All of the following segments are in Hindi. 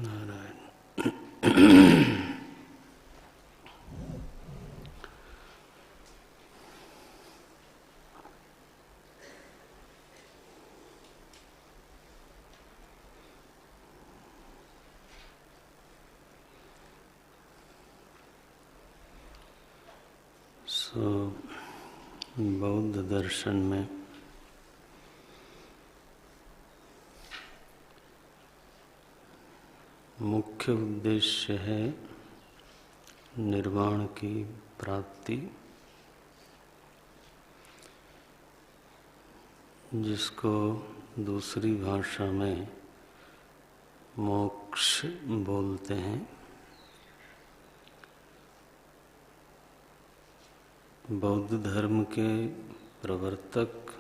नारायण। बौद्ध दर्शन में मुख्य उद्देश्य है निर्वाण की प्राप्ति, जिसको दूसरी भाषा में मोक्ष बोलते हैं। बौद्ध धर्म के प्रवर्तक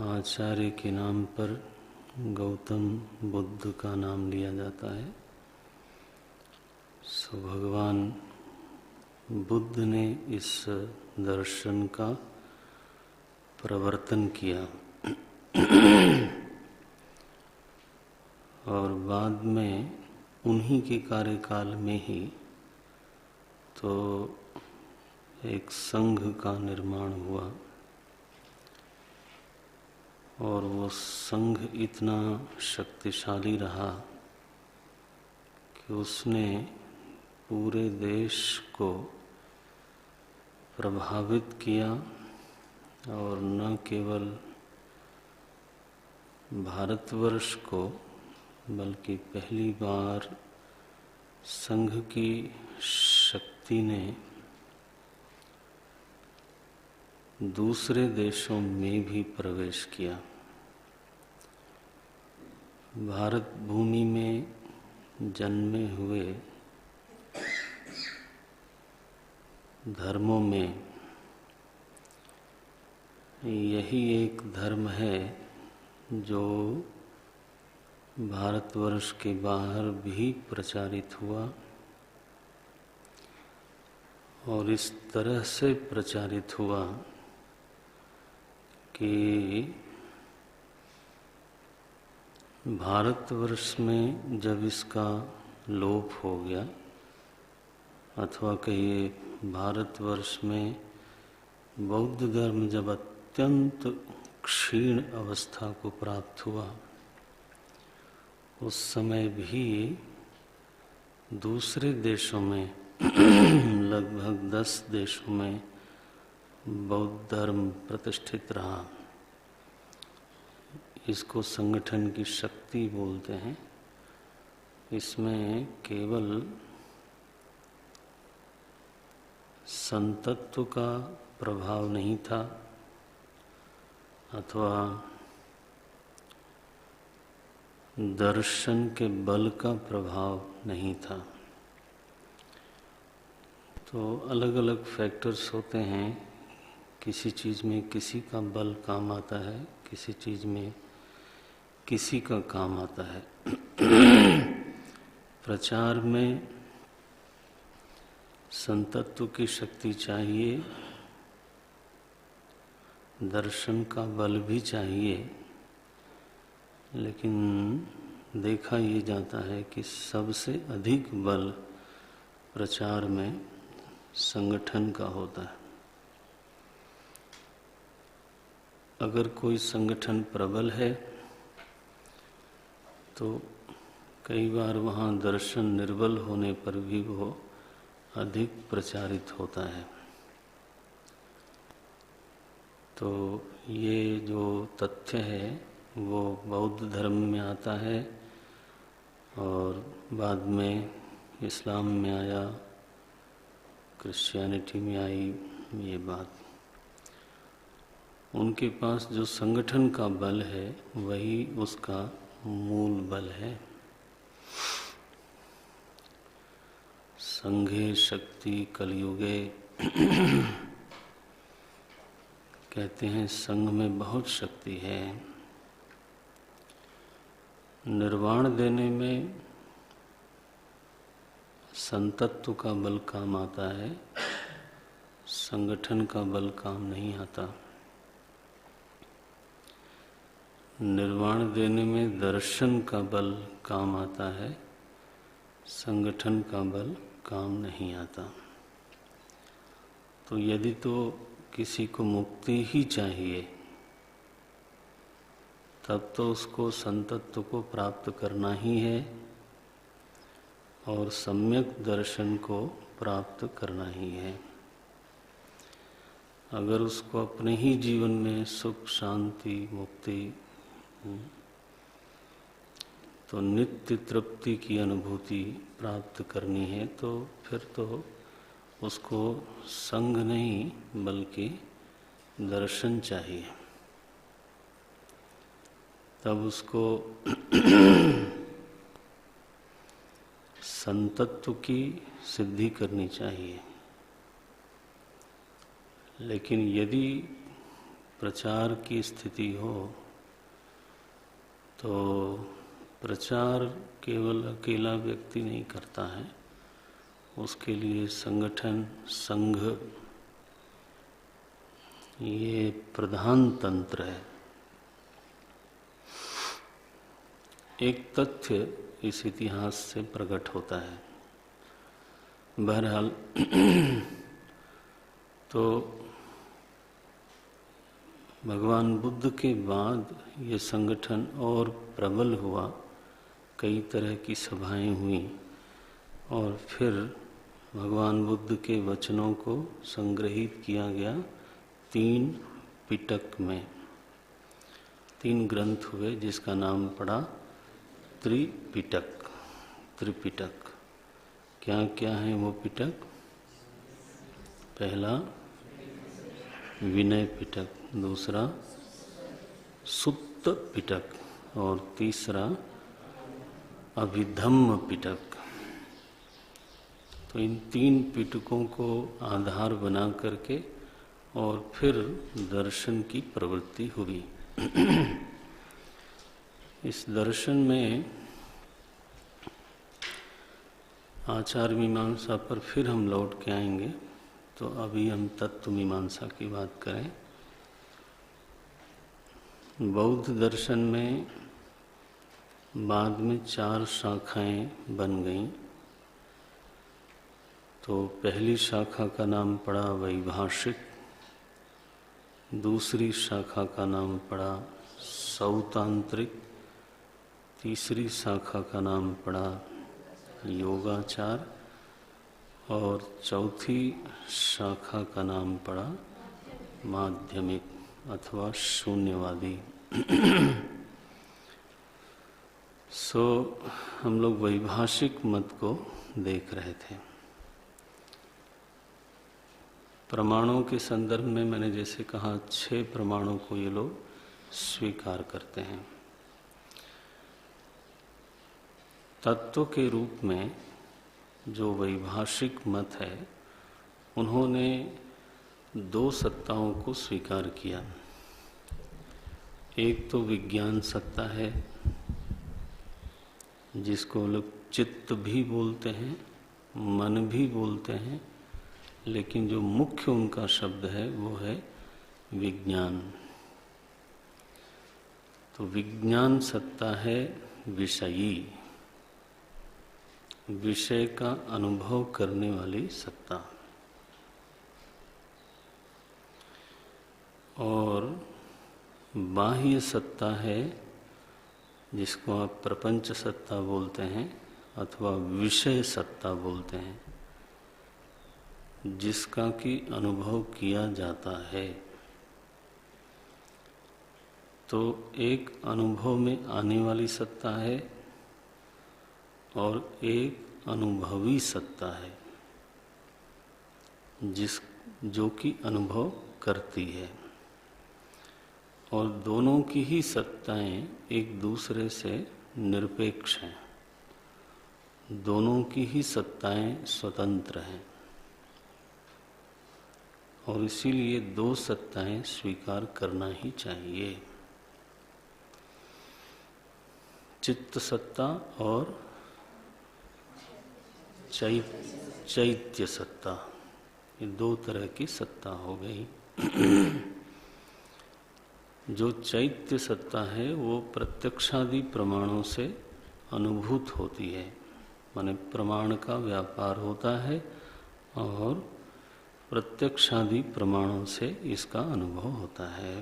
आचार्य के नाम पर गौतम बुद्ध का नाम लिया जाता है। सो भगवान बुद्ध ने इस दर्शन का प्रवर्तन किया और बाद में उन्हीं के कार्यकाल में ही तो एक संघ का निर्माण हुआ और वो संघ इतना शक्तिशाली रहा कि उसने पूरे देश को प्रभावित किया और न केवल भारतवर्ष को बल्कि पहली बार संघ की शक्ति ने दूसरे देशों में भी प्रवेश किया। भारत भूमि में जन्मे हुए धर्मों में यही एक धर्म है जो भारतवर्ष के बाहर भी प्रचारित हुआ और इस तरह से प्रचारित हुआ कि भारतवर्ष में जब इसका लोप हो गया अथवा कहिए भारतवर्ष में बौद्ध धर्म जब अत्यंत क्षीण अवस्था को प्राप्त हुआ, उस समय भी दूसरे देशों में लगभग 10 देशों में बौद्ध धर्म प्रतिष्ठित रहा। इसको संगठन की शक्ति बोलते हैं। इसमें केवल संतत्व का प्रभाव नहीं था अथवा दर्शन के बल का प्रभाव नहीं था। तो अलग अलग फैक्टर्स होते हैं। किसी चीज़ में किसी का बल काम आता है, किसी चीज़ में किसी का काम आता है। प्रचार में संतत्व की शक्ति चाहिए, दर्शन का बल भी चाहिए, लेकिन देखा ये जाता है कि सबसे अधिक बल प्रचार में संगठन का होता है। अगर कोई संगठन प्रबल है तो कई बार वहाँ दर्शन निर्बल होने पर भी वो अधिक प्रचारित होता है। तो ये जो तथ्य है वो बौद्ध धर्म में आता है और बाद में इस्लाम में आया, क्रिश्चियनिटी में आई ये बात। उनके पास जो संगठन का बल है वही उसका मूल बल है। संघे शक्ति कलयुगे कहते हैं, संघ में बहुत शक्ति है। निर्वाण देने में संतत्व का बल काम आता है, संगठन का बल काम नहीं आता। निर्वाण देने में दर्शन का बल काम आता है, संगठन का बल काम नहीं आता। तो यदि तो किसी को मुक्ति ही चाहिए, तब तो उसको संतत्व को प्राप्त करना ही है और सम्यक दर्शन को प्राप्त करना ही है। अगर उसको अपने ही जीवन में सुख, शांति, मुक्ति तो नित्य तृप्ति की अनुभूति प्राप्त करनी है, तो फिर तो उसको संग नहीं बल्कि दर्शन चाहिए। तब उसको संतत्व की सिद्धि करनी चाहिए। लेकिन यदि प्रचार की स्थिति हो तो प्रचार केवल अकेला व्यक्ति नहीं करता है, उसके लिए संगठन, संघ ये प्रधान तंत्र है। एक तथ्य इस इतिहास से प्रकट होता है। बहरहाल तो भगवान बुद्ध के बाद ये संगठन और प्रबल हुआ, कई तरह की सभाएं हुई और फिर भगवान बुद्ध के वचनों को संग्रहित किया गया 3 पिटक में। 3 ग्रंथ हुए जिसका नाम पड़ा त्रिपिटक। त्रिपिटक क्या क्या है वो पिटक? पहला विनय पिटक, दूसरा सुत्त पिटक और तीसरा अभिधम्म पिटक। तो इन 3 पिटकों को आधार बना करके और फिर दर्शन की प्रवृत्ति हुई। इस दर्शन में आचार मीमांसा पर फिर हम लौट के आएंगे, तो अभी हम तत्व मीमांसा की बात करें। बौद्ध दर्शन में बाद में 4 शाखाएं बन गईं। तो पहली शाखा का नाम पड़ा वैभाषिक, दूसरी शाखा का नाम पड़ा सौतांत्रिक, तीसरी शाखा का नाम पड़ा योगाचार और चौथी शाखा का नाम पड़ा माध्यमिक अथवा शून्यवादी। हम लोग वैभाषिक मत को देख रहे थे। प्रमाणों के संदर्भ में मैंने जैसे कहा 6 प्रमाणों को ये लोग स्वीकार करते हैं। तत्व के रूप में जो वैभाषिक मत है, उन्होंने 2 सत्ताओं को स्वीकार किया। एक तो विज्ञान सत्ता है, जिसको लोग चित्त भी बोलते हैं, मन भी बोलते हैं, लेकिन जो मुख्य उनका शब्द है वो है विज्ञान। तो विज्ञान सत्ता है विषयी, विषय का अनुभव करने वाली सत्ता। और बाह्य सत्ता है, जिसको आप प्रपंच सत्ता बोलते हैं अथवा विषय सत्ता बोलते हैं, जिसका कि अनुभव किया जाता है। तो एक अनुभव में आने वाली सत्ता है और एक अनुभवी सत्ता है, जो कि अनुभव करती है। और दोनों की ही सत्ताएं एक दूसरे से निरपेक्ष हैं, दोनों की ही सत्ताएं स्वतंत्र हैं और इसीलिए 2 सत्ताएं स्वीकार करना ही चाहिए, चित्त सत्ता और चैत्य सत्ता। ये 2 तरह की सत्ता हो गई। जो चैत्य सत्ता है वो प्रत्यक्षादि प्रमाणों से अनुभूत होती है, माने प्रमाण का व्यापार होता है और प्रत्यक्षादि प्रमाणों से इसका अनुभव होता है।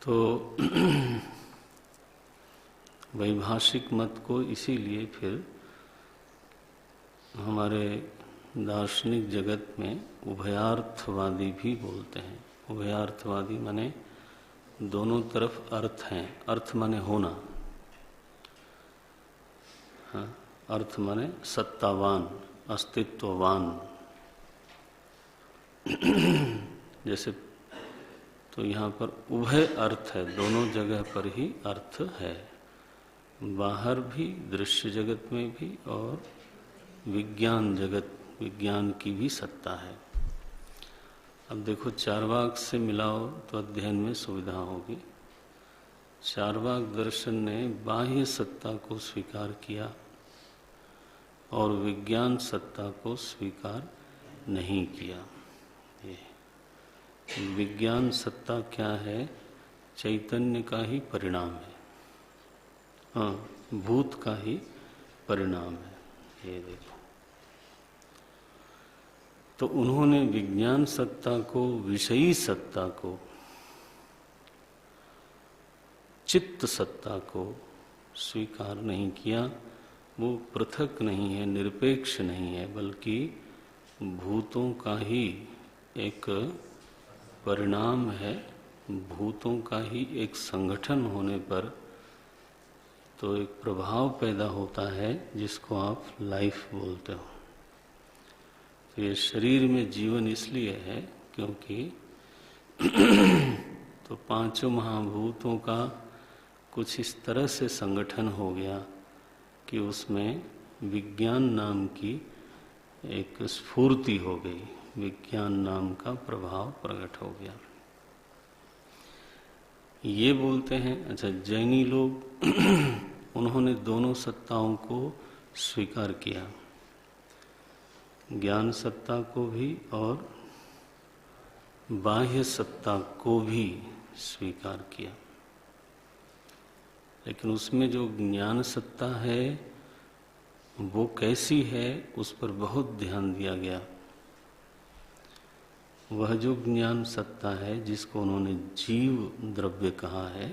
तो वैभाषिक मत को इसीलिए फिर हमारे दार्शनिक जगत में उभयार्थवादी भी बोलते हैं। उभयार्थवादी माने दोनों तरफ अर्थ हैं। अर्थ माने होना, हाँ, अर्थ माने सत्तावान, अस्तित्ववान। जैसे तो यहाँ पर उभय अर्थ है, दोनों जगह पर ही अर्थ है, बाहर भी, दृश्य जगत में भी और विज्ञान जगत, विज्ञान की भी सत्ता है। अब देखो चार्वाक से मिलाओ तो अध्ययन में सुविधा होगी। चार्वाक दर्शन ने बाह्य सत्ता को स्वीकार किया और विज्ञान सत्ता को स्वीकार नहीं किया। ये विज्ञान सत्ता क्या है? चैतन्य का ही परिणाम है, हाँ, भूत का ही परिणाम है। ये देखो, तो उन्होंने विज्ञान सत्ता को, विषयी सत्ता को, चित्त सत्ता को स्वीकार नहीं किया। वो पृथक नहीं है, निरपेक्ष नहीं है, बल्कि भूतों का ही एक परिणाम है। भूतों का ही एक संगठन होने पर तो एक प्रभाव पैदा होता है जिसको आप लाइफ बोलते हो। तो ये शरीर में जीवन इसलिए है क्योंकि तो पांचों महाभूतों का कुछ इस तरह से संगठन हो गया कि उसमें विज्ञान नाम की एक स्फूर्ति हो गई, विज्ञान नाम का प्रभाव प्रकट हो गया। ये बोलते हैं, अच्छा जैनी लोग उन्होंने दोनों सत्ताओं को स्वीकार किया, ज्ञान सत्ता को भी और बाह्य सत्ता को भी स्वीकार किया। लेकिन उसमें जो ज्ञान सत्ता है वो कैसी है, उस पर बहुत ध्यान दिया गया। वह जो ज्ञान सत्ता है जिसको उन्होंने जीव द्रव्य कहा है,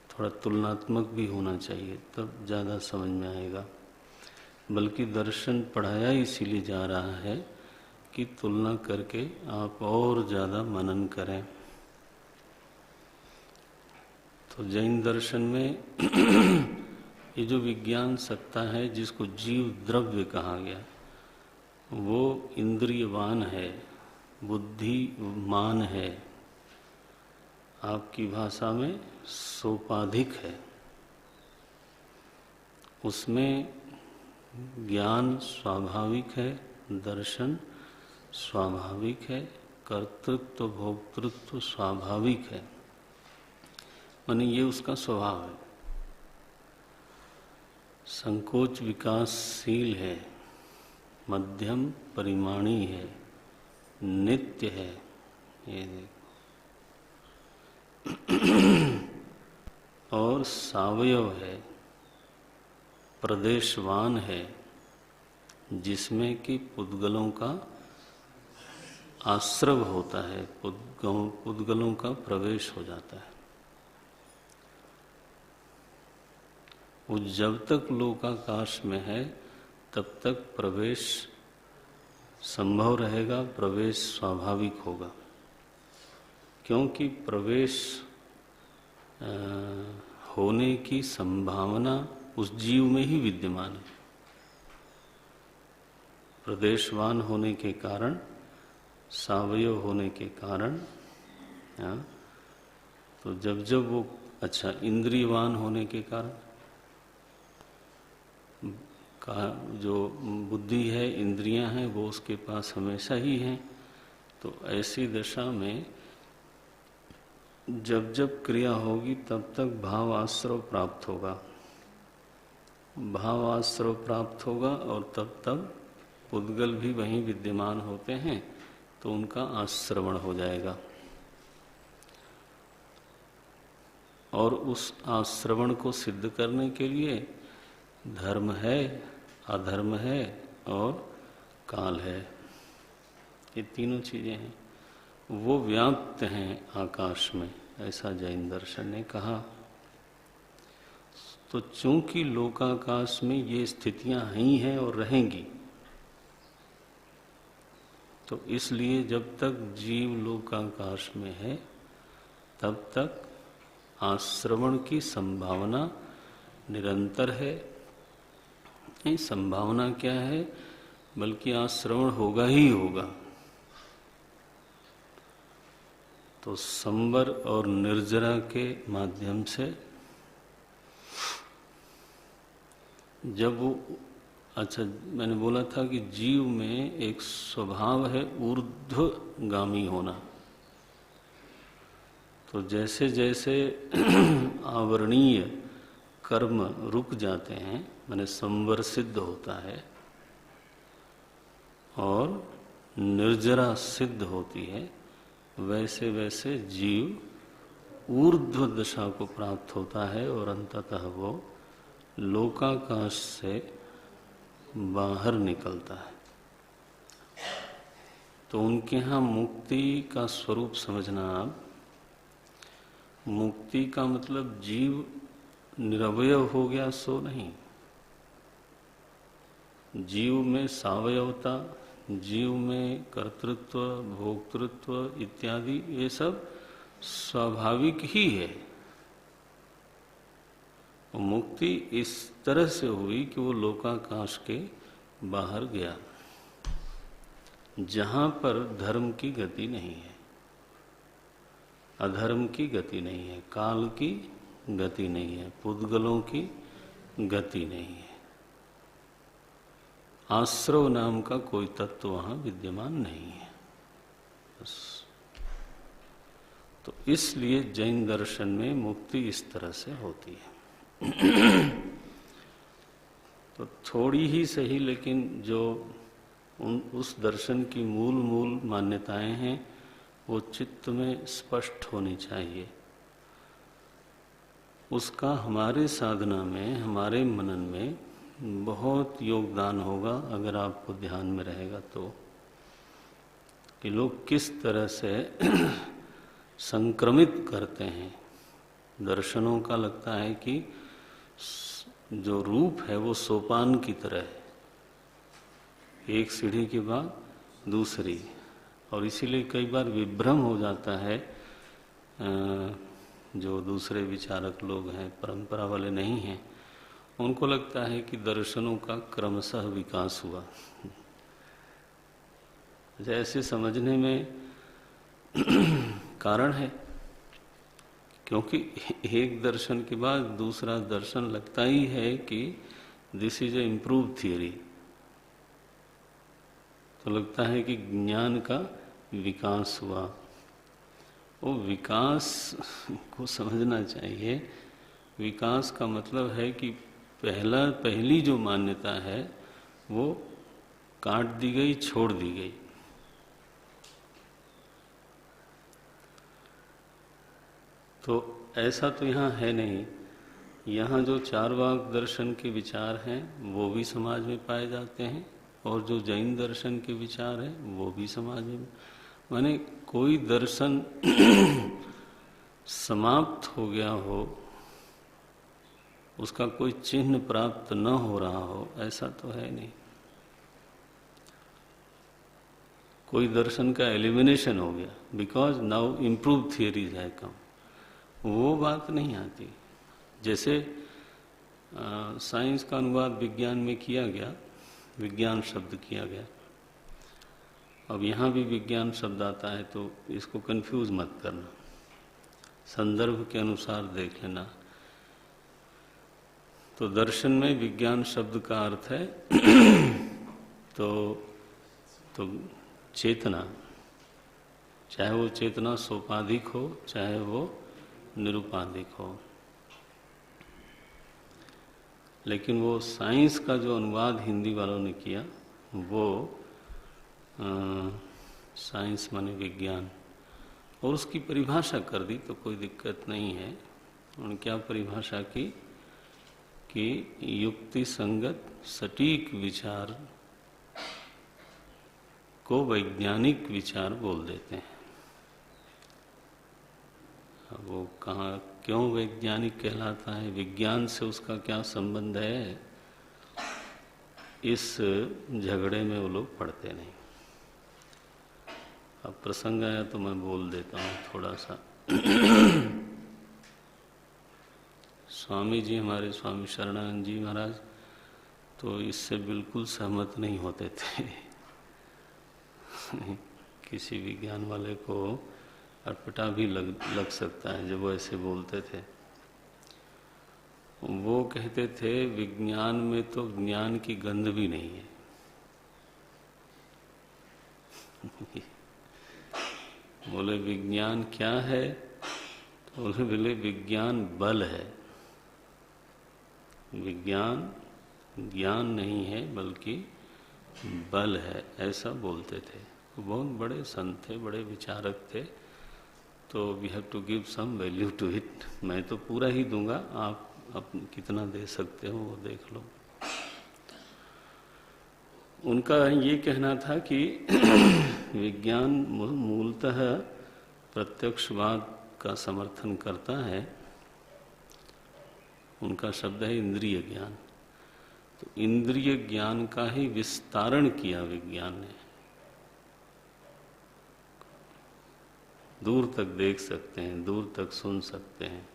थोड़ा तुलनात्मक भी होना चाहिए तब ज़्यादा समझ में आएगा। बल्कि दर्शन पढ़ाया इसीलिए जा रहा है कि तुलना करके आप और ज़्यादा मनन करें। तो जैन दर्शन में ये जो विज्ञान सत्ता है जिसको जीव द्रव्य कहा गया, वो इंद्रियवान है, बुद्धिमान है, आपकी भाषा में सोपाधिक है। उसमें ज्ञान स्वाभाविक है, दर्शन स्वाभाविक है, कर्तृत्व भोक्तृत्व स्वाभाविक है, माने ये उसका स्वभाव है। संकोच विकासशील है, मध्यम परिमाणी है, नित्य है। ये देखो, और सावयव है, प्रदेशवान है, जिसमें कि पुद्गलों का आश्रव होता है, पुद्गलों का प्रवेश हो जाता है। वो जब तक लोकाकाश में है तब तक प्रवेश संभव रहेगा, प्रवेश स्वाभाविक होगा, क्योंकि प्रवेश होने की संभावना उस जीव में ही विद्यमान है। प्रदेशवान होने के कारण, सावयव होने के कारण, तो जब जब वो, अच्छा इंद्रियवान होने के कारण का जो बुद्धि है, इंद्रियां हैं, वो उसके पास हमेशा ही हैं। तो ऐसी दशा में जब जब क्रिया होगी तब तक भाव आश्रव प्राप्त होगा, भाव आश्रव प्राप्त होगा और तब तब पुद्गल भी वहीं विद्यमान होते हैं, तो उनका आश्रवण हो जाएगा। और उस आश्रवण को सिद्ध करने के लिए धर्म है, अधर्म है और काल है, ये तीनों चीजें हैं, वो व्याप्त हैं आकाश में, ऐसा जैन दर्शन ने कहा। तो चूंकि लोकाकाश में ये स्थितियां ही हैं और रहेंगी, तो इसलिए जब तक जीव लोकाकाश में है तब तक आश्रवण की संभावना निरंतर है। नहीं, संभावना क्या है, बल्कि आश्रवण होगा ही होगा। तो संवर और निर्जरा के माध्यम से जब वो, अच्छा मैंने बोला था कि जीव में एक स्वभाव है ऊर्ध्वगामी होना। तो जैसे जैसे आवरणीय कर्म रुक जाते हैं, माने संवर सिद्ध होता है और निर्जरा सिद्ध होती है, वैसे वैसे जीव ऊर्ध्व दशा को प्राप्त होता है और अंततः वो लोकाकाश से बाहर निकलता है। तो उनके यहाँ मुक्ति का स्वरूप समझना आप, मुक्ति का मतलब जीव निरवय हो गया सो नहीं। जीव में सावयवता, जीव में कर्तृत्व, भोक्तृत्व इत्यादि ये सब स्वाभाविक ही है। मुक्ति इस तरह से हुई कि वो लोकाकाश के बाहर गया, जहां पर धर्म की गति नहीं है, अधर्म की गति नहीं है, काल की गति नहीं है, पुद्गलों की गति नहीं है, आश्रव नाम का कोई तत्व वहां विद्यमान नहीं है। बस। तो इसलिए जैन दर्शन में मुक्ति इस तरह से होती है। तो थोड़ी ही सही, लेकिन जो उस दर्शन की मूल मान्यताएं हैं वो चित्त में स्पष्ट होनी चाहिए। उसका हमारे साधना में, हमारे मनन में बहुत योगदान होगा अगर आपको ध्यान में रहेगा तो, कि लोग किस तरह से संक्रमित करते हैं दर्शनों का। लगता है कि जो रूप है वो सोपान की तरह है, एक सीढ़ी के बाद दूसरी, और इसीलिए कई बार विभ्रम हो जाता है। जो दूसरे विचारक लोग हैं, परंपरा वाले नहीं हैं, उनको लगता है कि दर्शनों का क्रमशः विकास हुआ। ऐसे समझने में कारण है, क्योंकि एक दर्शन के बाद दूसरा दर्शन लगता ही है कि this is a improve theory. तो लगता है कि ज्ञान का विकास हुआ। वो विकास को समझना चाहिए। विकास का मतलब है कि पहली जो मान्यता है वो काट दी गई, छोड़ दी गई। तो ऐसा तो यहाँ है नहीं। यहाँ जो चारवाक दर्शन के विचार हैं वो भी समाज में पाए जाते हैं, और जो जैन दर्शन के विचार हैं वो भी समाज में, माने कोई दर्शन समाप्त हो गया हो, उसका कोई चिन्ह प्राप्त न हो रहा हो, ऐसा तो है नहीं। कोई दर्शन का एलिमिनेशन हो गया बिकॉज नाउ इम्प्रूव थियरीज है कम, वो बात नहीं आती। जैसे साइंस का अनुवाद विज्ञान में किया गया, विज्ञान शब्द किया गया। अब यहाँ भी विज्ञान शब्द आता है तो इसको कंफ्यूज मत करना, संदर्भ के अनुसार देख लेना। तो दर्शन में विज्ञान शब्द का अर्थ है तो चेतना, चाहे वो चेतना सोपाधिक हो चाहे वो निरुपाधिक हो। लेकिन वो साइंस का जो अनुवाद हिंदी वालों ने किया वो साइंस माने विज्ञान, और उसकी परिभाषा कर दी तो कोई दिक्कत नहीं है। उन्होंने क्या परिभाषा की कि युक्ति संगत सटीक विचार को वैज्ञानिक विचार बोल देते हैं। अब वो कहाँ क्यों वैज्ञानिक कहलाता है, विज्ञान से उसका क्या संबंध है, इस झगड़े में वो लोग पड़ते नहीं। अब प्रसंग आया तो मैं बोल देता हूँ थोड़ा सा। स्वामी जी, हमारे स्वामी शरणानंद जी महाराज तो इससे बिल्कुल सहमत नहीं होते थे। किसी विज्ञान वाले को अटपटा भी लग सकता है जब वो ऐसे बोलते थे। वो कहते थे विज्ञान में तो ज्ञान की गंध भी नहीं है। बोले विज्ञान क्या है, तो बोले विज्ञान बल है। विज्ञान ज्ञान नहीं है बल्कि बल है, ऐसा बोलते थे। वो बहुत बड़े संत थे, बड़े विचारक थे। तो we have to give some value to it. मैं तो पूरा ही दूंगा, आप कितना दे सकते हो वो देख लो। उनका ये कहना था कि विज्ञान मूलतः प्रत्यक्षवाद का समर्थन करता है। उनका शब्द है इंद्रिय ज्ञान। तो इंद्रिय ज्ञान का ही विस्तारण किया विज्ञान ने। दूर तक देख सकते हैं, दूर तक सुन सकते हैं,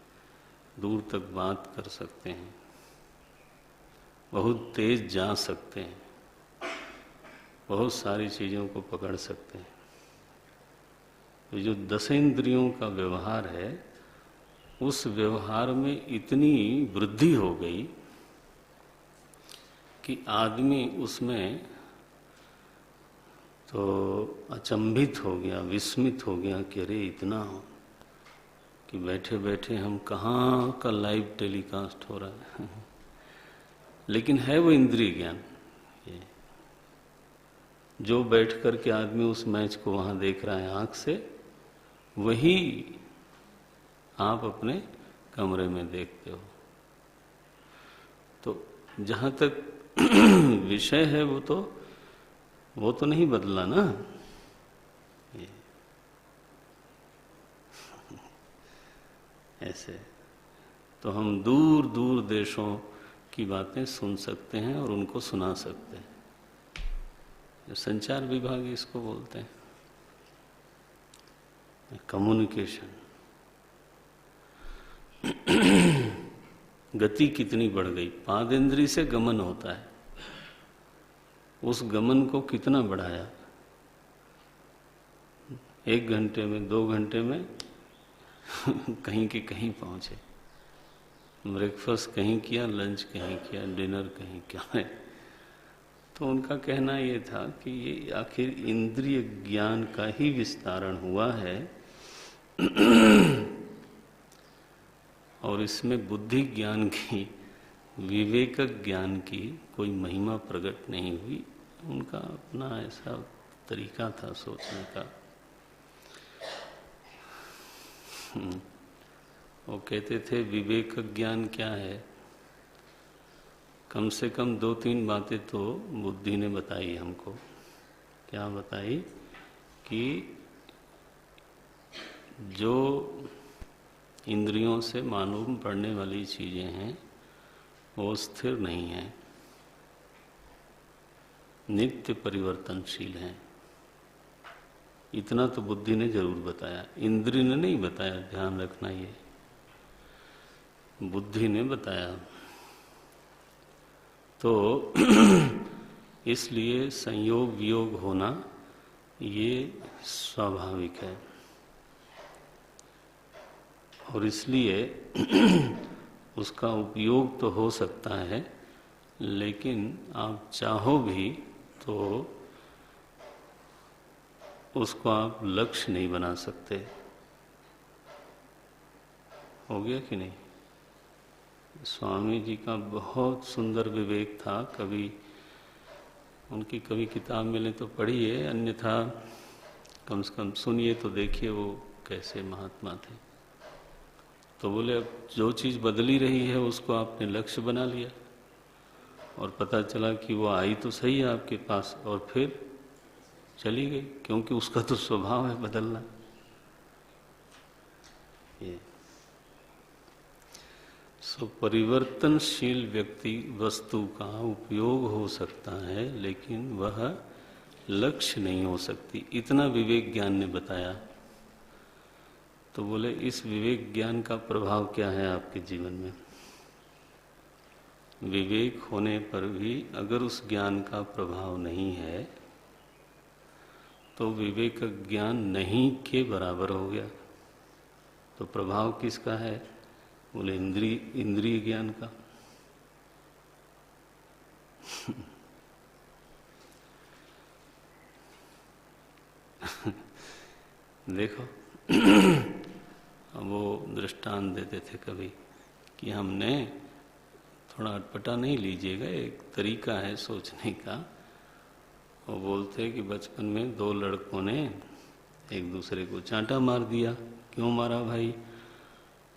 दूर तक बात कर सकते हैं, बहुत तेज जा सकते हैं, बहुत सारी चीज़ों को पकड़ सकते हैं। तो जो 10 इंद्रियों का व्यवहार है, उस व्यवहार में इतनी वृद्धि हो गई कि आदमी उसमें तो अचंभित हो गया, विस्मित हो गया कि अरे इतना हो कि बैठे बैठे हम कहाँ का लाइव टेलीकास्ट हो रहा है। लेकिन है वो इंद्रिय ज्ञान। जो बैठ कर के आदमी उस मैच को वहाँ देख रहा है आँख से, वही आप अपने कमरे में देखते हो। तो जहाँ तक विषय है वो तो नहीं बदला ना। ये ऐसे तो हम दूर दूर देशों की बातें सुन सकते हैं और उनको सुना सकते हैं। संचार विभाग इसको बोलते हैं कम्युनिकेशन। गति कितनी बढ़ गई, पादेंद्री से गमन होता है, उस गमन को कितना बढ़ाया। 1 घंटे में, 2 घंटे में कहीं के कहीं पहुंचे। ब्रेकफास्ट कहीं किया, लंच कहीं किया, डिनर कहीं किया है। तो उनका कहना ये था कि ये आखिर इंद्रिय ज्ञान का ही विस्तारण हुआ है और इसमें बुद्धि ज्ञान की, विवेक ज्ञान की कोई महिमा प्रकट नहीं हुई। उनका अपना ऐसा तरीका था सोचने का। वो कहते थे विवेक ज्ञान क्या है, कम से कम 2-3 बातें तो बुद्धि ने बताई हमको। क्या बताई कि जो इंद्रियों से मालूम पड़ने वाली चीजें हैं वो स्थिर नहीं है, नित्य परिवर्तनशील हैं। इतना तो बुद्धि ने जरूर बताया, इंद्रिय ने नहीं बताया। ध्यान रखना, ये बुद्धि ने बताया। तो इसलिए संयोग वियोग होना ये स्वाभाविक है और इसलिए उसका उपयोग तो हो सकता है, लेकिन आप चाहो भी तो उसको आप लक्ष्य नहीं बना सकते। हो गया कि नहीं? स्वामी जी का बहुत सुंदर विवेक था। कभी उनकी कभी किताब मिले तो पढ़िए, अन्यथा कम से कम सुनिए तो देखिए वो कैसे महात्मा थे। तो बोले अब जो चीज़ बदली रही है उसको आपने लक्ष्य बना लिया और पता चला कि वो आई तो सही है आपके पास और फिर चली गई, क्योंकि उसका तो स्वभाव है बदलना। ये सो परिवर्तनशील व्यक्ति वस्तु का उपयोग हो सकता है लेकिन वह लक्ष्य नहीं हो सकती, इतना विवेक ज्ञान ने बताया। तो बोले इस विवेक ज्ञान का प्रभाव क्या है आपके जीवन में? विवेक होने पर भी अगर उस ज्ञान का प्रभाव नहीं है तो विवेक ज्ञान नहीं के बराबर हो गया। तो प्रभाव किसका है? बोले इंद्रिय ज्ञान का। देखो वो दृष्टांत देते थे कभी कि हमने थोड़ा अटपटा नहीं लीजिएगा, एक तरीका है सोचने का। वो बोलते कि बचपन में दो लड़कों ने एक दूसरे को चांटा मार दिया। क्यों मारा भाई?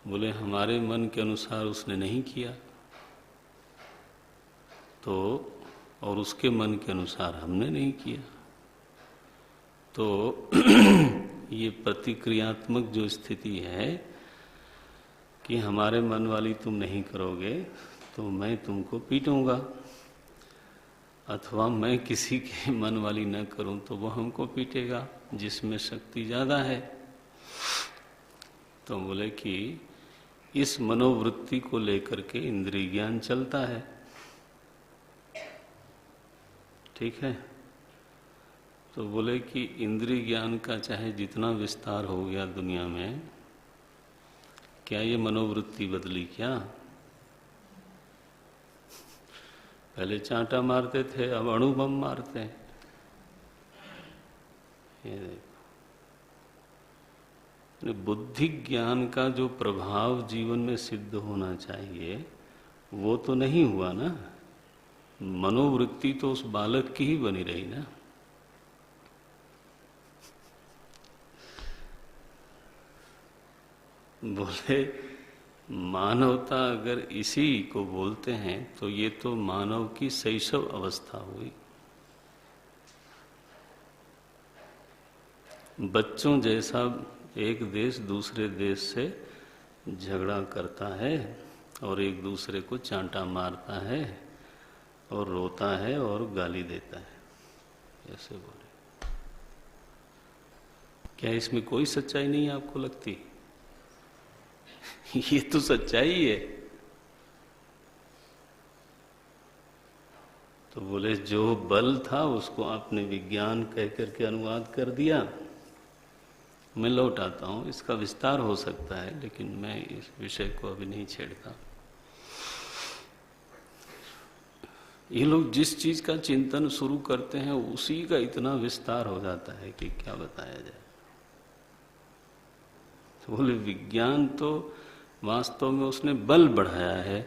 बोले हमारे मन के अनुसार उसने नहीं किया तो, और उसके मन के अनुसार हमने नहीं किया तो ये प्रतिक्रियात्मक जो स्थिति है कि हमारे मन वाली तुम नहीं करोगे तो मैं तुमको पीटूंगा, अथवा मैं किसी के मन वाली न करूं तो वो हमको पीटेगा, जिसमें शक्ति ज़्यादा है। तो बोले कि इस मनोवृत्ति को लेकर के इंद्रिय ज्ञान चलता है। ठीक है। तो बोले कि इंद्रिय ज्ञान का चाहे जितना विस्तार हो गया दुनिया में, क्या ये मनोवृत्ति बदली क्या? पहले चांटा मारते थे, अब अणु बम मारते हैं। ये देखो, बुद्धि ज्ञान का जो प्रभाव जीवन में सिद्ध होना चाहिए वो तो नहीं हुआ ना। मनोवृत्ति तो उस बालक की ही बनी रही ना। बोले मानवता अगर इसी को बोलते हैं तो ये तो मानव की शैशव अवस्था हुई। बच्चों जैसा एक देश दूसरे देश से झगड़ा करता है और एक दूसरे को चांटा मारता है और रोता है और गाली देता है, ऐसे बोले। क्या इसमें कोई सच्चाई नहीं आपको लगती? ये तो सच्चाई है। तो बोले जो बल था उसको आपने विज्ञान कह करके अनुवाद कर दिया। मैं लौट आता हूँ, इसका विस्तार हो सकता है लेकिन मैं इस विषय को अभी नहीं छेड़ता। ये लोग जिस चीज का चिंतन शुरू करते हैं उसी का इतना विस्तार हो जाता है कि क्या बताया जाए। तो बोले विज्ञान तो वास्तव में उसने बल बढ़ाया है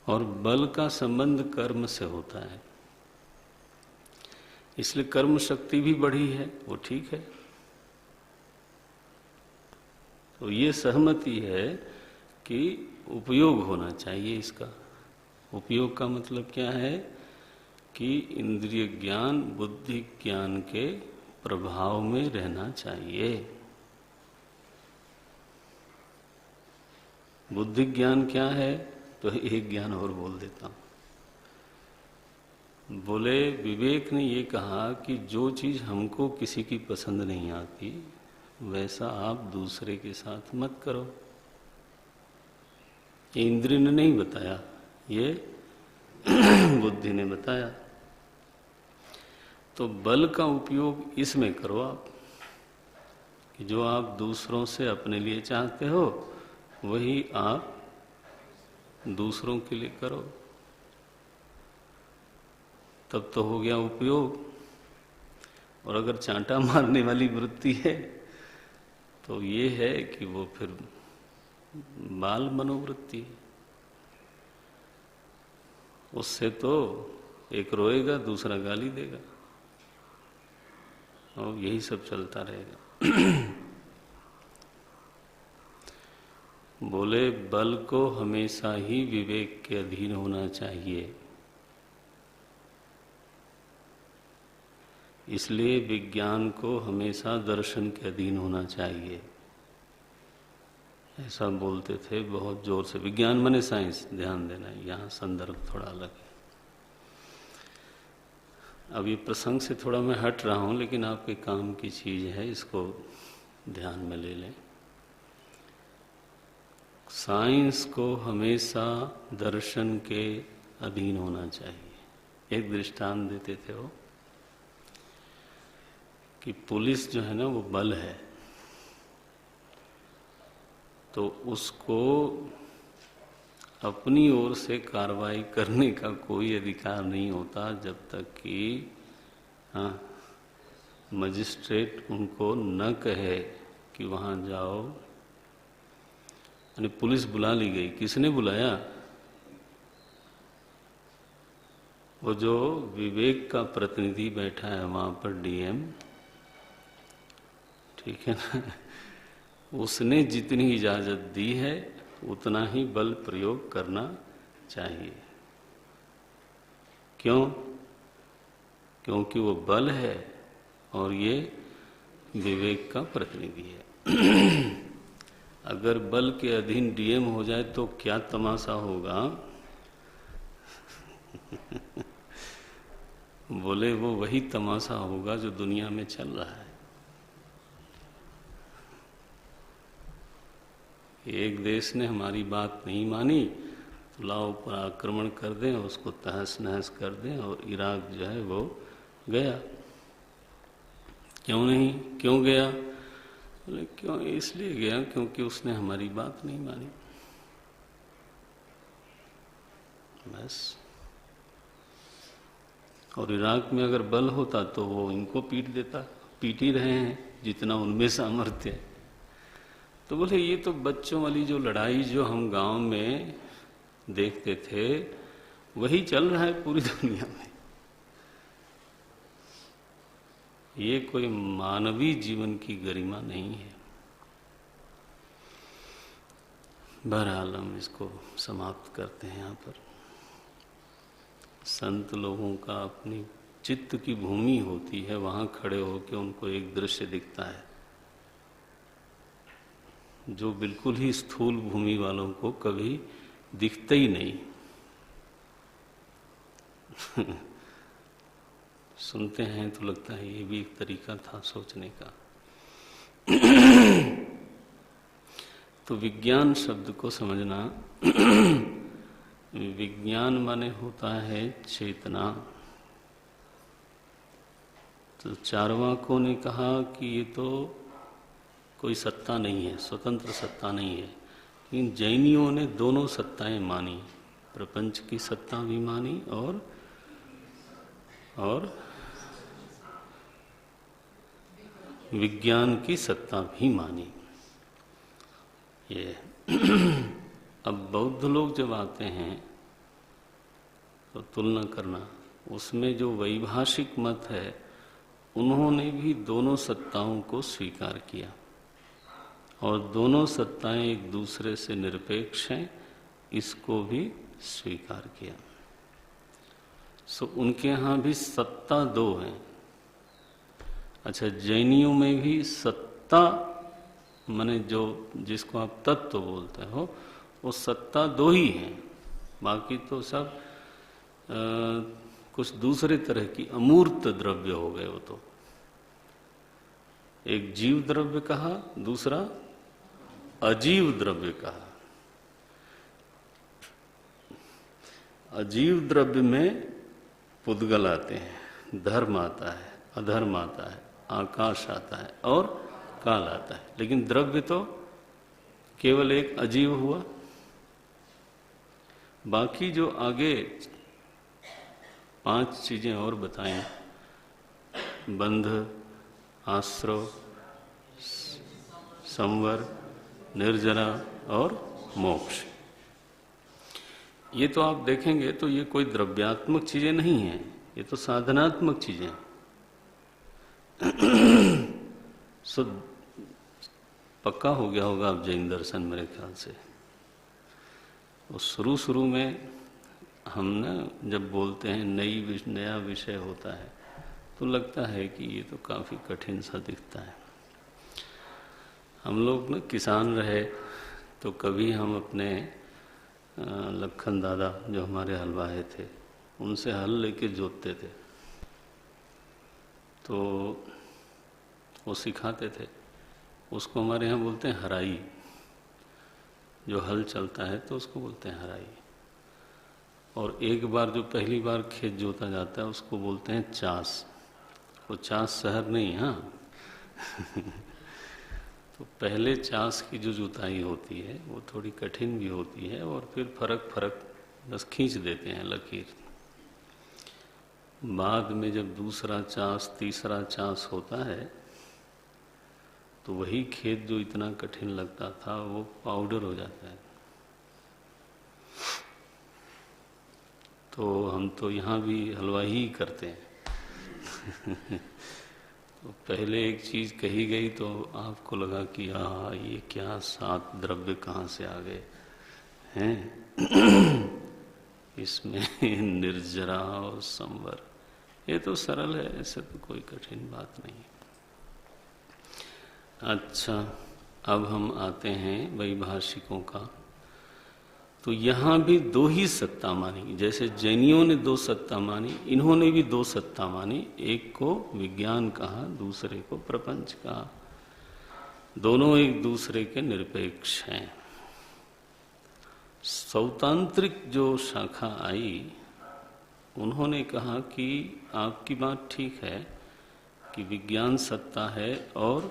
और बल का संबंध कर्म से होता है, इसलिए कर्म शक्ति भी बढ़ी है, वो ठीक है। तो ये सहमति है कि उपयोग होना चाहिए इसका। उपयोग का मतलब क्या है कि इंद्रिय ज्ञान बुद्धि ज्ञान के प्रभाव में रहना चाहिए। बुद्धि ज्ञान क्या है? तो एक ज्ञान और बोल देता हूं। बोले विवेक ने ये कहा कि जो चीज हमको किसी की पसंद नहीं आती वैसा आप दूसरे के साथ मत करो। ये इंद्रिय ने नहीं बताया, ये बुद्धि ने बताया। तो बल का उपयोग इसमें करो आप कि जो आप दूसरों से अपने लिए चाहते हो वही आप दूसरों के लिए करो, तब तो हो गया उपयोग। और अगर चांटा मारने वाली वृत्ति है तो ये है कि वो फिर बाल मनोवृत्ति है। उससे तो एक रोएगा दूसरा गाली देगा। और यही सब चलता रहेगा। बोले बल को हमेशा ही विवेक के अधीन होना चाहिए, इसलिए विज्ञान को हमेशा दर्शन के अधीन होना चाहिए, ऐसा बोलते थे बहुत जोर से। विज्ञान माने साइंस, ध्यान देना, यहाँ संदर्भ थोड़ा अलग है। अब ये प्रसंग से थोड़ा मैं हट रहा हूँ, लेकिन आपके काम की चीज़ है, इसको ध्यान में ले लें। साइंस को हमेशा दर्शन के अधीन होना चाहिए। एक दृष्टांत देते थे वो कि पुलिस जो है ना वो बल है, तो उसको अपनी ओर से कार्रवाई करने का कोई अधिकार नहीं होता जब तक कि मजिस्ट्रेट उनको न कहे कि वहाँ जाओ। यानी पुलिस बुला ली गई, किसने बुलाया? वो जो विवेक का प्रतिनिधि बैठा है वहाँ पर, डीएम, ठीक है ना, उसने जितनी इजाजत दी है उतना ही बल प्रयोग करना चाहिए। क्यों? क्योंकि वो बल है और ये विवेक का प्रतिनिधि है। अगर बल के अधीन डीएम हो जाए तो क्या तमाशा होगा? बोले वो वही तमाशा होगा जो दुनिया में चल रहा है। एक देश ने हमारी बात नहीं मानी तो लाओ पर आक्रमण कर दें और उसको तहस नहस कर दें, और इराक जो है वो गया। क्यों नहीं, क्यों गया? बोले क्यों, इसलिए गया क्योंकि उसने हमारी बात नहीं मानी, बस। और इराक में अगर बल होता तो वो इनको पीट देता, पीट ही रहे हैं जितना उनमें सामर्थ्य है। तो बोले ये तो बच्चों वाली जो लड़ाई जो हम गांव में देखते थे वही चल रहा है पूरी दुनिया में। ये कोई मानवीय जीवन की गरिमा नहीं है। बहरहाल हम इसको समाप्त करते हैं यहाँ पर। संत लोगों का अपनी चित्त की भूमि होती है, वहाँ खड़े होकर उनको एक दृश्य दिखता है जो बिल्कुल ही स्थूल भूमि वालों को कभी दिखता ही नहीं। सुनते हैं तो लगता है ये भी एक तरीका था सोचने का। तो विज्ञान शब्द को समझना, विज्ञान माने होता है चेतना। तो चार्वाकों ने कहा कि ये तो कोई सत्ता नहीं है, स्वतंत्र सत्ता नहीं है। लेकिन जैनियों ने दोनों सत्ताएं मानी, प्रपंच की सत्ता भी मानी और विज्ञान की सत्ता भी मानी। ये अब बौद्ध लोग जब आते हैं तो तुलना करना, उसमें जो वैभाषिक मत है उन्होंने भी दोनों सत्ताओं को स्वीकार किया और दोनों सत्ताएं एक दूसरे से निरपेक्ष हैं, इसको भी स्वीकार किया। सो उनके यहाँ भी सत्ता दो हैं। अच्छा, जैनियों में भी सत्ता माने जो जिसको आप तत्व बोलते हो वो सत्ता दो ही हैं, बाकी तो सब कुछ दूसरे तरह की अमूर्त द्रव्य हो गए। वो तो एक जीव द्रव्य कहा, दूसरा अजीव द्रव्य कहा। अजीव द्रव्य में पुद्गल आते हैं, धर्म आता है, अधर्म आता है, आकाश आता है और काल आता है। लेकिन द्रव्य तो केवल एक अजीव हुआ। बाकी जो आगे 5 चीजें और बताएं, बंध, आश्रव, संवर, निर्जरा और मोक्ष, ये तो आप देखेंगे तो ये कोई द्रव्यात्मक चीजें नहीं हैं, ये तो साधनात्मक चीजें। सो पक्का हो गया होगा अब जैन दर्शन मेरे ख्याल से। वो शुरू में हम ना जब बोलते हैं नया विषय होता है तो लगता है कि ये तो काफ़ी कठिन सा दिखता है। हम लोग ना किसान रहे तो कभी हम अपने लखन दादा जो हमारे हलवाए थे उनसे हल लेके जोतते थे, तो वो सिखाते थे। उसको हमारे यहाँ बोलते हैं हराई। जो हल चलता है तो उसको बोलते हैं हराई। और एक बार जो पहली बार खेत जोता जाता है उसको बोलते हैं चास। वो चास शहर नहीं, हाँ तो पहले चास की जो जुताई होती है वो थोड़ी कठिन भी होती है और फिर फर्क बस खींच देते हैं लकीर। बाद में जब दूसरा चास तीसरा चास होता है तो वही खेत जो इतना कठिन लगता था वो पाउडर हो जाता है। तो हम तो यहाँ भी हलवाई ही करते हैं तो पहले एक चीज़ कही गई तो आपको लगा कि हाँ ये क्या 7 द्रव्य कहाँ से आ गए हैं इसमें निर्जरा और संवर। ये तो सरल है, ऐसे तो कोई कठिन बात नहीं। अच्छा, अब हम आते हैं वैभाषिकों का। तो यहाँ भी 2 ही सत्ता मानी। जैसे जैनियों ने 2 सत्ता मानी, इन्होंने भी 2 सत्ता मानी। एक को विज्ञान कहा, दूसरे को प्रपंच कहा। दोनों एक दूसरे के निरपेक्ष हैं। सौतांत्रिक जो शाखा आई उन्होंने कहा कि आपकी बात ठीक है कि विज्ञान सत्ता है और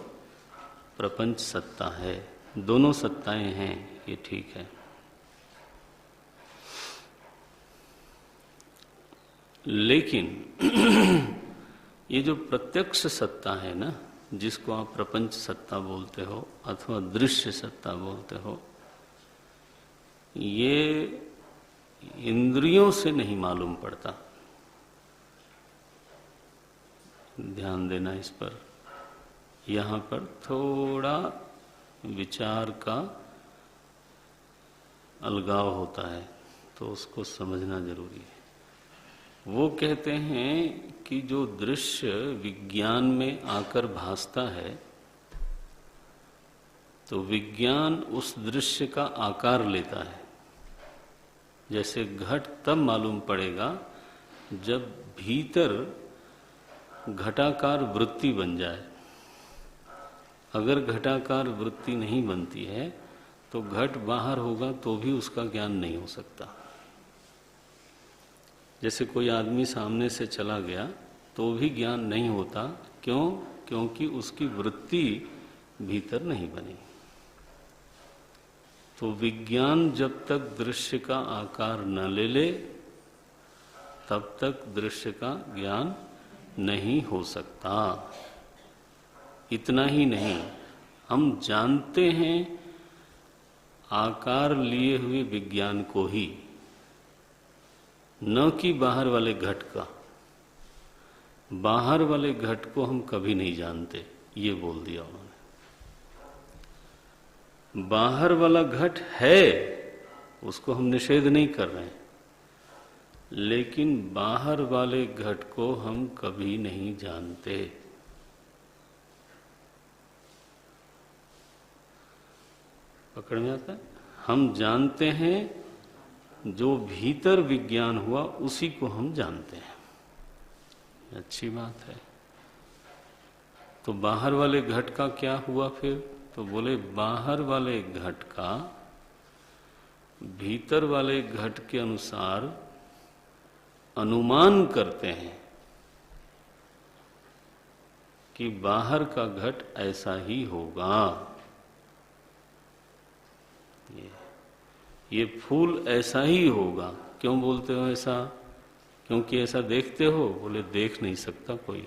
प्रपंच सत्ता है, दोनों सत्ताएं हैं, ये ठीक है। लेकिन ये जो प्रत्यक्ष सत्ता है ना, जिसको आप प्रपंच सत्ता बोलते हो अथवा दृश्य सत्ता बोलते हो, ये इंद्रियों से नहीं मालूम पड़ता। ध्यान देना इस पर। यहाँ पर थोड़ा विचार का अलगाव होता है तो उसको समझना जरूरी है। वो कहते हैं कि जो दृश्य विज्ञान में आकर भासता है तो विज्ञान उस दृश्य का आकार लेता है। जैसे घट तब मालूम पड़ेगा जब भीतर घटाकार वृत्ति बन जाए। अगर घटाकार वृत्ति नहीं बनती है तो घट बाहर होगा तो भी उसका ज्ञान नहीं हो सकता। जैसे कोई आदमी सामने से चला गया तो भी ज्ञान नहीं होता। क्यों? क्योंकि उसकी वृत्ति भीतर नहीं बनी। तो विज्ञान जब तक दृश्य का आकार न ले ले तब तक दृश्य का ज्ञान नहीं हो सकता। इतना ही नहीं, हम जानते हैं आकार लिए हुए विज्ञान को ही, न कि बाहर वाले घट का। बाहर वाले घट को हम कभी नहीं जानते, ये बोल दिया उन्होंने। बाहर वाला घट है, उसको हम निषेध नहीं कर रहे हैं, लेकिन बाहर वाले घट को हम कभी नहीं जानते। पकड़ में आता है? हम जानते हैं जो भीतर विज्ञान हुआ उसी को हम जानते हैं। अच्छी बात है। तो बाहर वाले घट का क्या हुआ फिर? तो बोले बाहर वाले घट का भीतर वाले घट के अनुसार अनुमान करते हैं कि बाहर का घट ऐसा ही होगा। ये फूल ऐसा ही होगा। क्यों बोलते हो ऐसा? क्योंकि ऐसा देखते हो? बोले देख नहीं सकता कोई।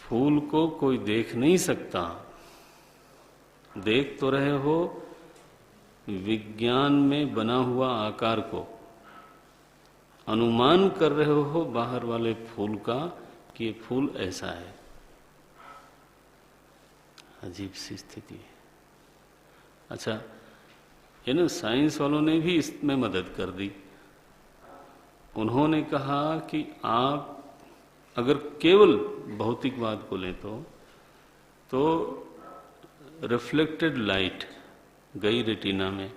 फूल को कोई देख नहीं सकता। देख तो रहे हो विज्ञान में बना हुआ आकार को। अनुमान कर रहे हो बाहर वाले फूल का कि ये फूल ऐसा है। अजीब सी स्थिति है। अच्छा, ये ना साइंस वालों ने भी इसमें मदद कर दी। उन्होंने कहा कि आप अगर केवल भौतिकवाद को लें तो रिफ्लेक्टेड लाइट गई रेटिना में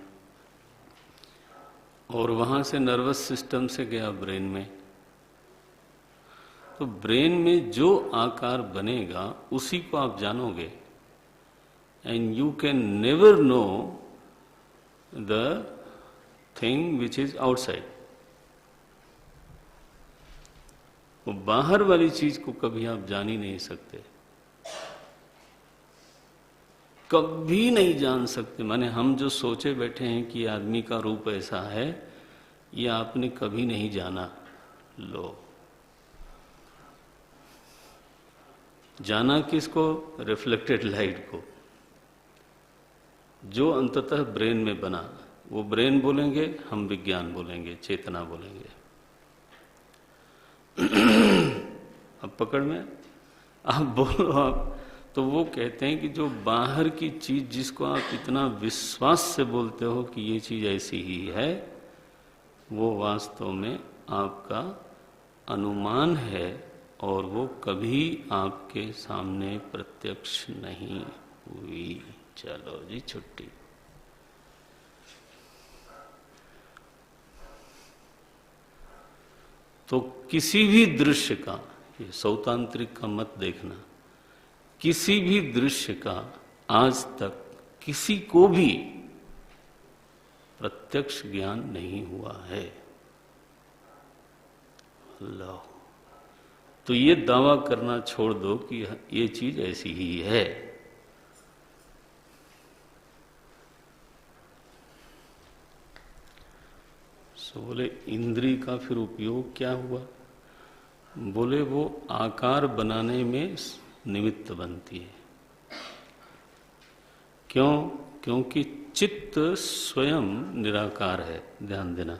और वहां से नर्वस सिस्टम से गया ब्रेन में, तो ब्रेन में जो आकार बनेगा उसी को आप जानोगे। And you can never know the thing which is outside. वो बाहर वाली चीज को कभी आप जान ही नहीं सकते, कभी नहीं जान सकते। माने हम जो सोचे बैठे हैं कि आदमी का रूप ऐसा है, ये आपने कभी नहीं जाना। लो, जाना किसको? रिफ्लेक्टेड लाइट को, जो अंततः ब्रेन में बना। वो ब्रेन बोलेंगे, हम विज्ञान बोलेंगे, चेतना बोलेंगे। अब पकड़ में आप बोलो आप, तो वो कहते हैं कि जो बाहर की चीज जिसको आप इतना विश्वास से बोलते हो कि ये चीज ऐसी ही है, वो वास्तव में आपका अनुमान है और वो कभी आपके सामने प्रत्यक्ष नहीं हुई। चलो जी, छुट्टी। तो किसी भी दृश्य का, ये सौतांत्रिक का मत देखना, किसी भी दृश्य का आज तक किसी को भी प्रत्यक्ष ज्ञान नहीं हुआ है। लो, तो ये दावा करना छोड़ दो कि ये चीज ऐसी ही है। सो बोले इंद्री का फिर उपयोग क्या हुआ? बोले वो आकार बनाने में निमित्त बनती है। क्यों? क्योंकि चित्त स्वयं निराकार है। ध्यान देना,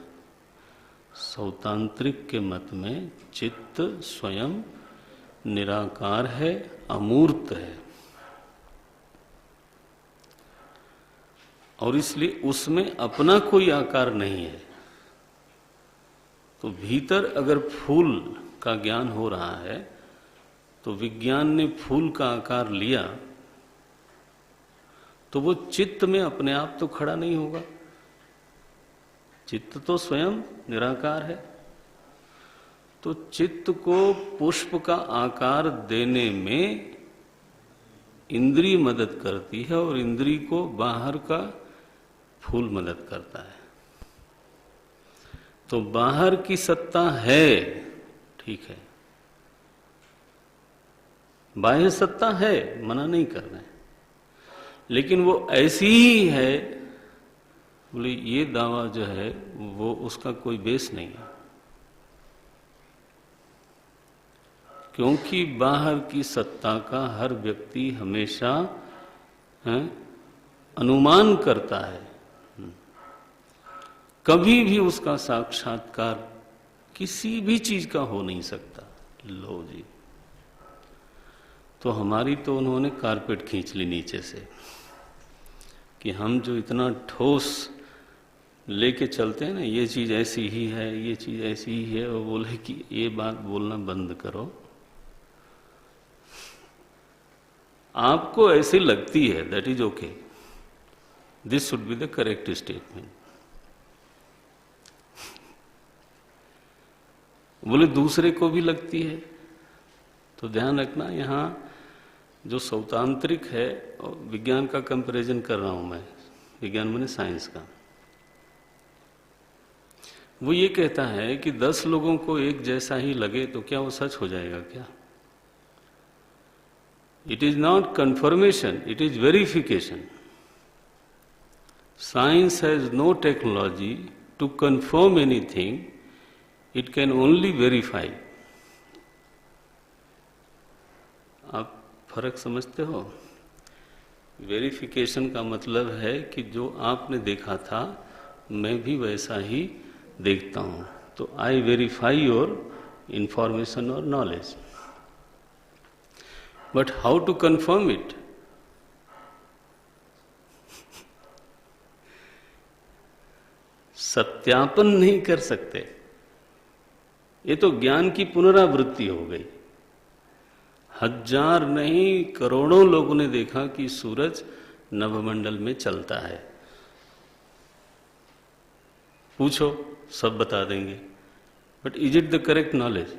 सौतांत्रिक के मत में चित्त स्वयं निराकार है, अमूर्त है, और इसलिए उसमें अपना कोई आकार नहीं है। तो भीतर अगर फूल का ज्ञान हो रहा है तो विज्ञान ने फूल का आकार लिया, तो वो चित्त में अपने आप तो खड़ा नहीं होगा। चित्त तो स्वयं निराकार है। तो चित्त को पुष्प का आकार देने में इंद्री मदद करती है और इंद्री को बाहर का फूल मदद करता है। तो बाहर की सत्ता है, ठीक है, बाह्य सत्ता है, मना नहीं कर रहे, लेकिन वो ऐसी ही है। बोले ये दावा जो है वो उसका कोई बेस नहीं है, क्योंकि बाहर की सत्ता का हर व्यक्ति हमेशा अनुमान करता है, कभी भी उसका साक्षात्कार किसी भी चीज का हो नहीं सकता। लो जी, तो हमारी तो उन्होंने कारपेट खींच ली नीचे से कि हम जो इतना ठोस लेके चलते हैं ना, ये चीज ऐसी ही है, ये चीज ऐसी ही है, वो बोले कि ये बात बोलना बंद करो। आपको ऐसी लगती है, that is okay, this should be the correct statement. बोले दूसरे को भी लगती है, तो ध्यान रखना, यहां जो सौतांत्रिक है, विज्ञान का कंपैरिजन कर रहा हूं मैं, विज्ञान माने साइंस का, वो ये कहता है कि 10 लोगों को एक जैसा ही लगे तो क्या वो सच हो जाएगा क्या? It is not confirmation, it is verification. Science has no technology to confirm anything, it can only verify. आप फर्क समझते हो? वेरिफिकेशन का मतलब है कि जो आपने देखा था मैं भी वैसा ही देखता हूं, तो आई वेरीफाई योर इंफॉर्मेशन और knowledge. But how to confirm it? सत्यापन नहीं कर सकते। ये तो ज्ञान की पुनरावृत्ति हो गई। हजार नहीं करोड़ों लोगों ने देखा कि सूरज नभमंडल में चलता है। पूछो, सब बता देंगे। But is it the correct knowledge?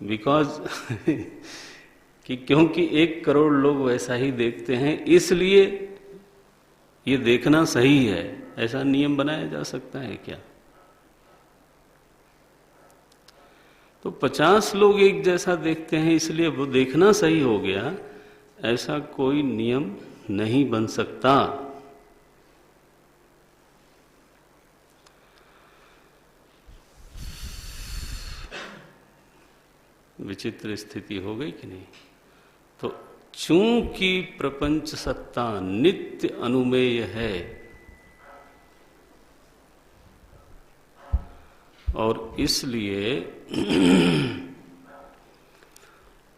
Because कि क्योंकि 1 करोड़ लोग वैसा ही देखते हैं, इसलिए ये देखना सही है, ऐसा नियम बनाया जा सकता है क्या? तो 50 लोग एक जैसा देखते हैं इसलिए वो देखना सही हो गया, ऐसा कोई नियम नहीं बन सकता। विचित्र स्थिति हो गई कि नहीं? तो चूंकि प्रपंच सत्ता नित्य अनुमेय है और इसलिए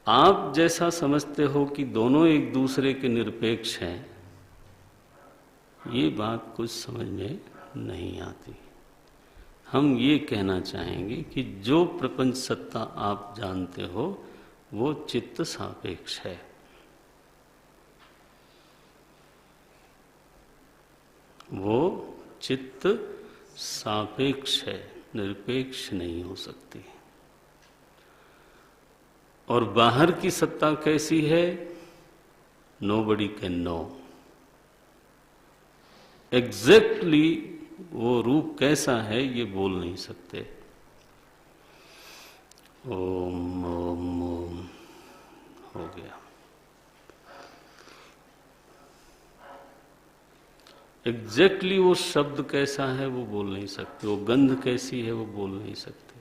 आप जैसा समझते हो कि दोनों एक दूसरे के निरपेक्ष हैं, ये बात कुछ समझ में नहीं आती। हम ये कहना चाहेंगे कि जो प्रपंच सत्ता आप जानते हो वो चित्त सापेक्ष है। वो चित्त सापेक्ष है, निरपेक्ष नहीं हो सकती। और बाहर की सत्ता कैसी है? Nobody can no. एग्जैक्टली वो रूप कैसा है ये बोल नहीं सकते। ओम ओम ओम हो गया। एग्जैक्टली वो शब्द कैसा है वो बोल नहीं सकते, वो गंध कैसी है वो बोल नहीं सकते।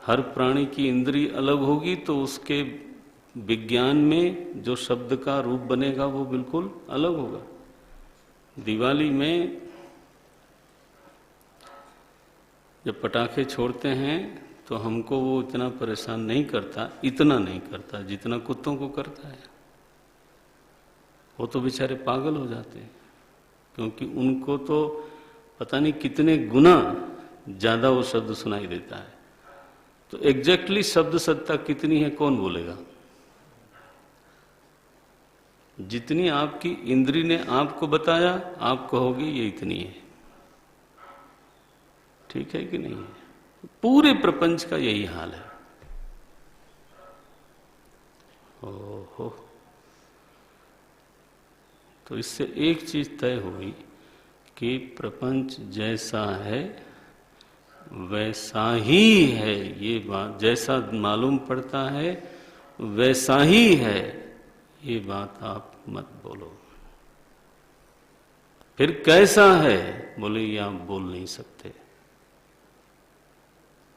हर प्राणी की इंद्री अलग होगी तो उसके विज्ञान में जो शब्द का रूप बनेगा वो बिल्कुल अलग होगा। दिवाली में जब पटाखे छोड़ते हैं तो हमको वो इतना परेशान नहीं करता, इतना नहीं करता जितना कुत्तों को करता है। वो तो बेचारे पागल हो जाते हैं, क्योंकि उनको तो पता नहीं कितने गुना ज्यादा वो शब्द सुनाई देता है। तो एग्जैक्टली शब्द सत्ता कितनी है कौन बोलेगा? जितनी आपकी इंद्री ने आपको बताया, आप कहोगे ये इतनी है। ठीक है कि नहीं है? पूरे प्रपंच का यही हाल है। ओहो, तो इससे एक चीज तय हुई कि प्रपंच जैसा है वैसा ही है। ये बात जैसा मालूम पड़ता है वैसा ही है, ये बात आप मत बोलो। फिर कैसा है बोले, ये आप बोल नहीं सकते।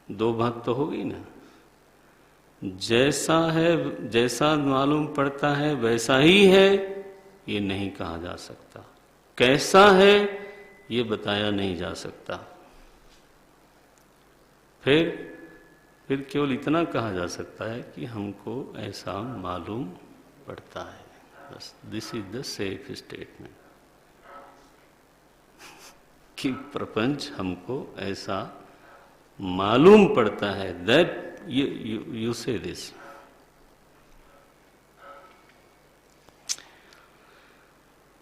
दो बात तो होगी ना। जैसा है, जैसा मालूम पड़ता है वैसा ही है, ये नहीं कहा जा सकता। कैसा है ये बताया नहीं जा सकता। फिर केवल इतना कहा जा सकता है कि हमको ऐसा मालूम पड़ता है, बस। This is the safe statement कि प्रपंच हमको ऐसा मालूम पड़ता है। दैट यू से दिस।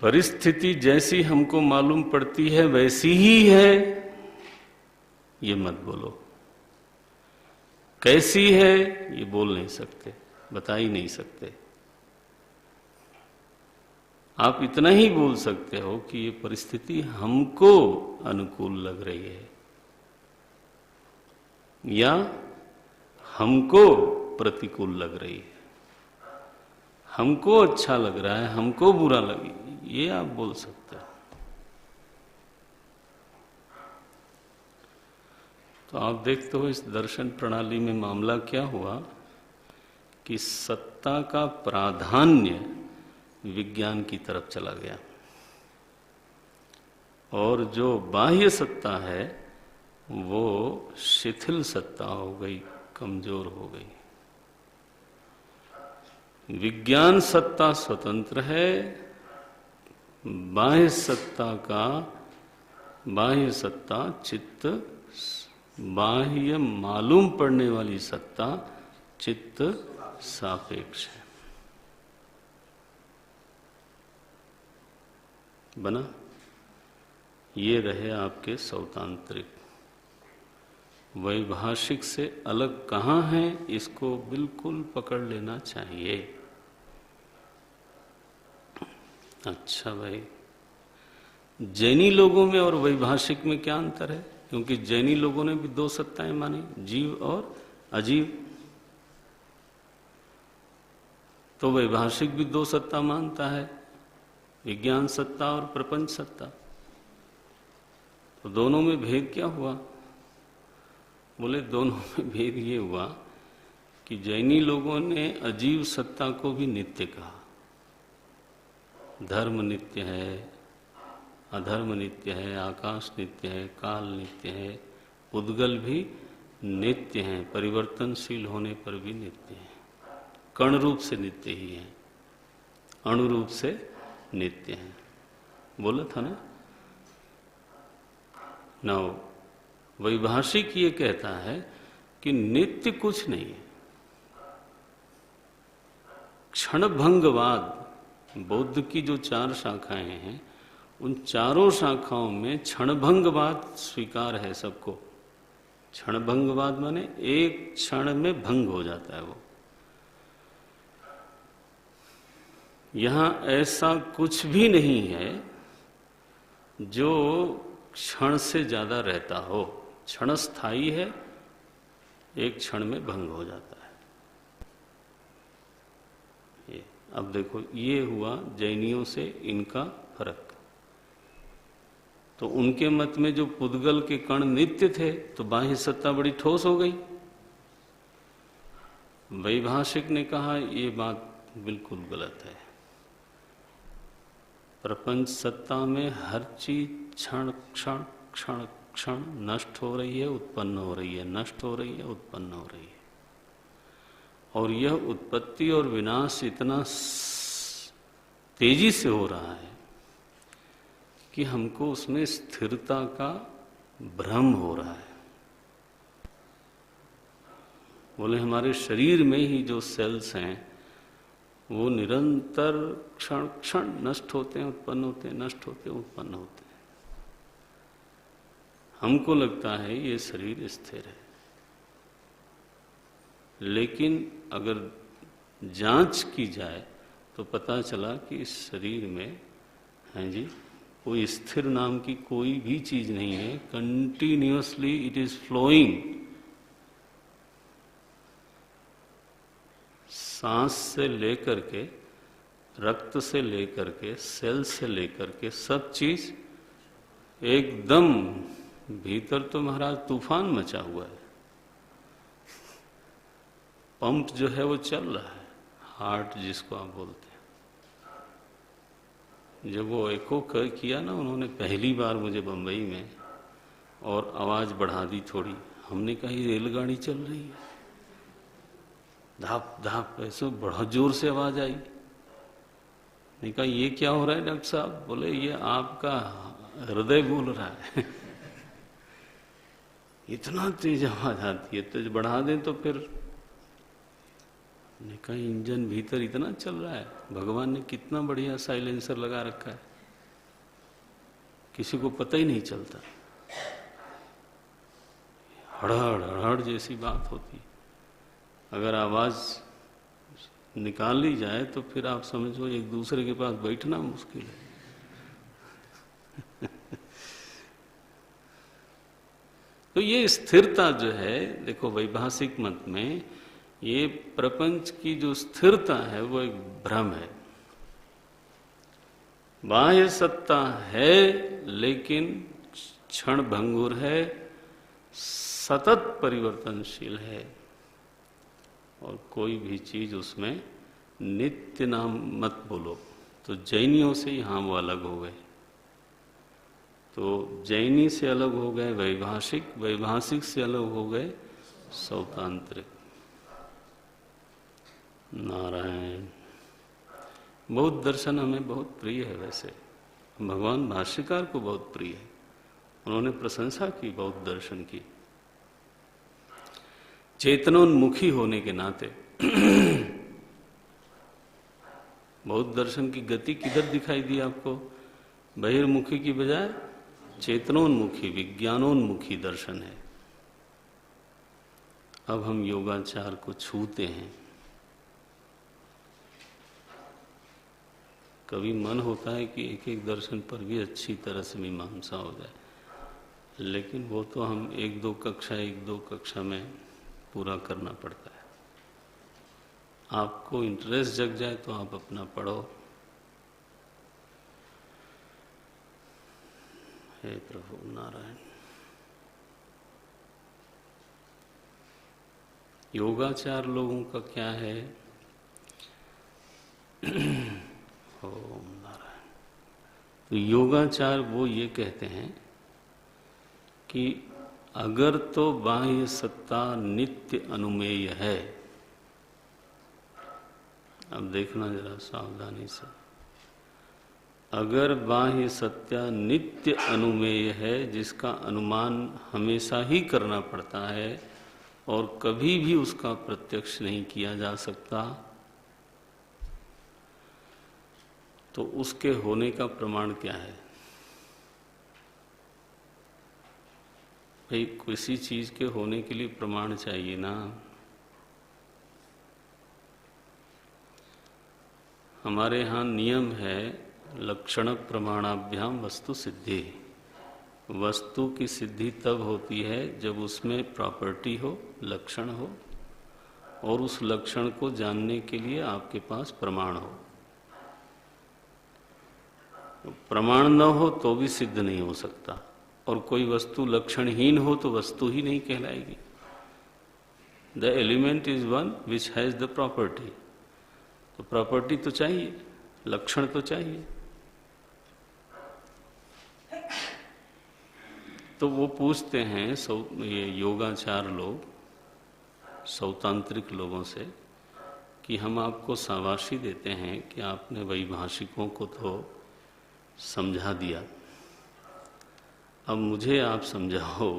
परिस्थिति जैसी हमको मालूम पड़ती है वैसी ही है, ये मत बोलो। कैसी है ये बोल नहीं सकते, बता ही नहीं सकते। आप इतना ही बोल सकते हो कि ये परिस्थिति हमको अनुकूल लग रही है या हमको प्रतिकूल लग रही है, हमको अच्छा लग रहा है, हमको बुरा लगे, ये आप बोल सकते हो। तो आप देखते हो इस दर्शन प्रणाली में मामला क्या हुआ कि सत्ता का प्राधान्य विज्ञान की तरफ चला गया और जो बाह्य सत्ता है वो शिथिल सत्ता हो गई, कमजोर हो गई। विज्ञान सत्ता स्वतंत्र है, बाह्य सत्ता चित्त, बाह्य मालूम पड़ने वाली सत्ता चित्त सापेक्ष है। बना? ये रहे आपके सौतांत्रिक। वैभाषिक से अलग कहाँ है, इसको बिल्कुल पकड़ लेना चाहिए। अच्छा भाई, जैनी लोगों में और वैभाषिक में क्या अंतर है? क्योंकि जैनी लोगों ने भी दो सत्ताएं मानी, जीव और अजीव। तो वैभाषिक भी दो सत्ता मानता है, विज्ञान सत्ता और प्रपंच सत्ता। तो दोनों में भेद क्या हुआ? बोले दोनों में भेद ये हुआ कि जैनी लोगों ने अजीव सत्ता को भी नित्य कहा। धर्म नित्य है, अधर्म नित्य है, आकाश नित्य है, काल नित्य है, उद्गल भी नित्य हैं, परिवर्तनशील होने पर भी नित्य हैं। कण रूप से नित्य ही हैं, अणु रूप से नित्य हैं। बोला था ना? नौ वैभाषिक ये कहता है कि नित्य कुछ नहीं है। क्षणभंगवाद, बौद्ध की जो 4 शाखाएं हैं, उन चारों शाखाओं में क्षणभंगवाद स्वीकार है सबको। क्षणभंगवाद माने एक क्षण में भंग हो जाता है वो। यहां ऐसा कुछ भी नहीं है जो क्षण से ज्यादा रहता हो। क्षण स्थायी है, एक क्षण में भंग हो जाता है। ये अब देखो, ये हुआ जैनियों से इनका फर्क। तो उनके मत में जो पुद्गल के कण नित्य थे, तो बाह्य सत्ता बड़ी ठोस हो गई। वैभाषिक ने कहा ये बात बिल्कुल गलत है। प्रपंच सत्ता में हर चीज क्षण क्षण क्षण क्षण नष्ट हो रही है, उत्पन्न हो रही है, नष्ट हो रही है, उत्पन्न हो रही है। और यह उत्पत्ति और विनाश इतना तेजी से हो रहा है कि हमको उसमें स्थिरता का भ्रम हो रहा है। बोले हमारे शरीर में ही जो सेल्स हैं वो निरंतर क्षण क्षण नष्ट होते हैं, उत्पन्न होते हैं, नष्ट होते हैं, उत्पन्न होते हैं। हमको लगता है ये शरीर स्थिर है, लेकिन अगर जांच की जाए तो पता चला कि इस शरीर में हैं जी कोई स्थिर नाम की कोई भी चीज नहीं है। Continuously it is flowing. सांस से लेकर के, रक्त से लेकर के, सेल से लेकर के, सब चीज एकदम भीतर तो महाराज तूफान मचा हुआ है। पंप जो है वो चल रहा है, हार्ट जिसको आप बोलते हैं। जब वो एको किया ना उन्होंने पहली बार मुझे बंबई में, और आवाज बढ़ा दी थोड़ी, हमने कहा ये रेलगाड़ी चल रही है। धाप धाप ऐसे बहुत जोर से आवाज आई। मैंने कहा ये क्या हो रहा है डॉक्टर साहब? बोले ये आपका हृदय बोल रहा है। इतना तेज आवाज आती है, तेज बढ़ा दें तो फिर। मैंने कहा इंजन भीतर इतना चल रहा है। भगवान ने कितना बढ़िया साइलेंसर लगा रखा है, किसी को पता ही नहीं चलता। हड़हड़ हड़हड़ जैसी बात होती। अगर आवाज निकाल ली जाए तो फिर आप समझो एक दूसरे के पास बैठना मुश्किल है। तो ये स्थिरता जो है, देखो वैभाषिक मत में ये प्रपंच की जो स्थिरता है वो एक भ्रम है। बाह्य सत्ता है लेकिन क्षण भंगुर है, सतत परिवर्तनशील है, और कोई भी चीज उसमें नित्य नाम मत बोलो। तो जैनियों से यहां वो अलग हो गए। तो जैनी से अलग हो गए वैभाषिक, वैभाषिक से अलग हो गए सौतांत्रिक। नारायण। बौद्ध दर्शन हमें बहुत प्रिय है। वैसे भगवान भाष्यकार को बहुत प्रिय है, उन्होंने प्रशंसा की बौद्ध दर्शन की चेतनोन्मुखी होने के नाते। बौद्ध दर्शन की गति किधर दिखाई दी आपको? बहिर्मुखी की बजाय चेतनोन्मुखी, विज्ञानोन्मुखी दर्शन है। अब हम योगाचार को छूते हैं। कभी मन होता है कि एक एक दर्शन पर भी अच्छी तरह से मीमांसा हो जाए, लेकिन वो तो हम एक दो कक्षा में पूरा करना पड़ता है। आपको इंटरेस्ट जग जाए तो आप अपना पढ़ो। हे प्रभु नारायण। योगाचार लोगों का क्या है? ओम नारायण। तो योगाचार वो ये कहते हैं कि अगर तो बाह्य सत्ता नित्य अनुमेय है, अब देखना जरा सावधानी से, अगर बाह्य सत्ता नित्य अनुमेय है, जिसका अनुमान हमेशा ही करना पड़ता है और कभी भी उसका प्रत्यक्ष नहीं किया जा सकता, तो उसके होने का प्रमाण क्या है? भाई किसी चीज के होने के लिए प्रमाण चाहिए ना। हमारे यहाँ नियम है लक्षण प्रमाणाभ्याम वस्तु सिद्धि। वस्तु की सिद्धि तब होती है जब उसमें प्रॉपर्टी हो, लक्षण हो, और उस लक्षण को जानने के लिए आपके पास प्रमाण हो। प्रमाण न हो तो भी सिद्ध नहीं हो सकता, और कोई वस्तु लक्षणहीन हो तो वस्तु ही नहीं कहलाएगी। The element is one which has the property. तो प्रॉपर्टी तो चाहिए, लक्षण तो चाहिए। तो वो पूछते हैं ये योगाचार लोग सौतांत्रिक लोगों से कि हम आपको शाबाशी देते हैं कि आपने वैभाषिकों को तो समझा दिया, अब मुझे आप समझाओ।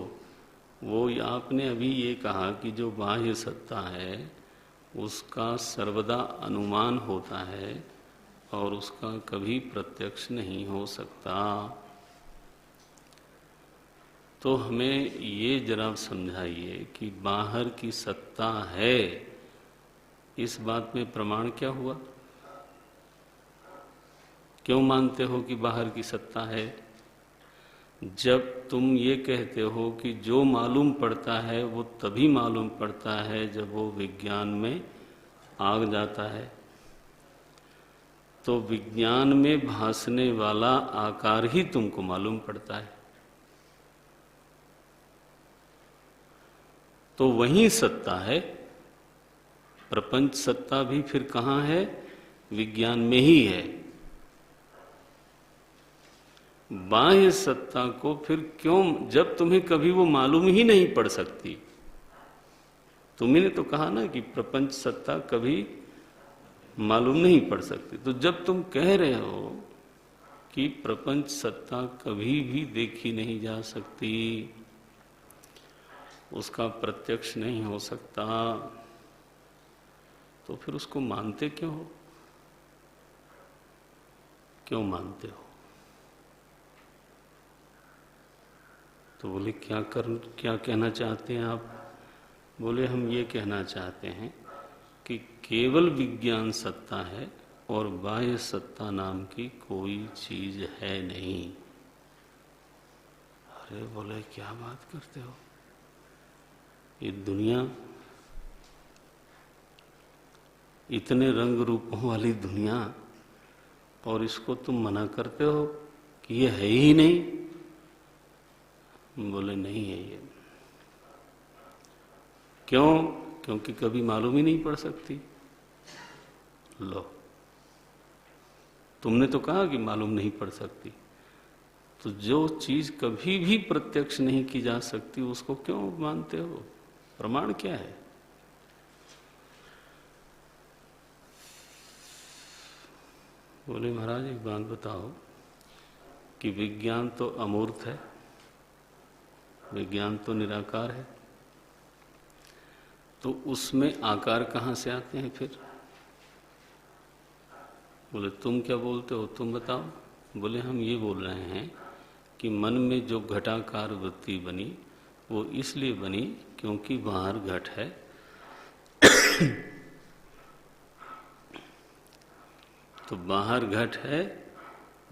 वो आपने अभी ये कहा कि जो बाह्य सत्ता है उसका सर्वदा अनुमान होता है और उसका कभी प्रत्यक्ष नहीं हो सकता। तो हमें ये जरा समझाइए कि बाहर की सत्ता है, इस बात में प्रमाण क्या हुआ? क्यों मानते हो कि बाहर की सत्ता है? जब तुम ये कहते हो कि जो मालूम पड़ता है वो तभी मालूम पड़ता है जब वो विज्ञान में आ जाता है, तो विज्ञान में भासने वाला आकार ही तुमको मालूम पड़ता है। तो वही सत्ता है। प्रपंच सत्ता भी फिर कहाँ है? विज्ञान में ही है। बाह्य सत्ता को फिर क्यों, जब तुम्हें कभी वो मालूम ही नहीं पड़ सकती। तुमने तो कहा ना कि प्रपंच सत्ता कभी मालूम नहीं पड़ सकती, तो जब तुम कह रहे हो कि प्रपंच सत्ता कभी भी देखी नहीं जा सकती, उसका प्रत्यक्ष नहीं हो सकता, तो फिर उसको मानते क्यों हो? क्यों मानते हो? तो बोले क्या कहना चाहते हैं आप? बोले हम ये कहना चाहते हैं कि केवल विज्ञान सत्ता है और बाह्य सत्ता नाम की कोई चीज है नहीं। अरे बोले क्या बात करते हो? ये दुनिया, इतने रंग रूपों वाली दुनिया, और इसको तुम मना करते हो कि ये है ही नहीं। बोले नहीं है ये। क्यों? क्योंकि कभी मालूम ही नहीं पड़ सकती। लो, तुमने तो कहा कि मालूम नहीं पड़ सकती, तो जो चीज कभी भी प्रत्यक्ष नहीं की जा सकती उसको क्यों मानते हो? प्रमाण क्या है? बोले महाराज एक बात बताओ कि विज्ञान तो अमूर्त है, विज्ञान तो निराकार है, तो उसमें आकार कहाँ से आते हैं फिर? बोले तुम क्या बोलते हो, तुम बताओ। बोले हम ये बोल रहे हैं कि मन में जो घटाकार वृत्ति बनी वो इसलिए बनी क्योंकि बाहर घट है तो बाहर घट है,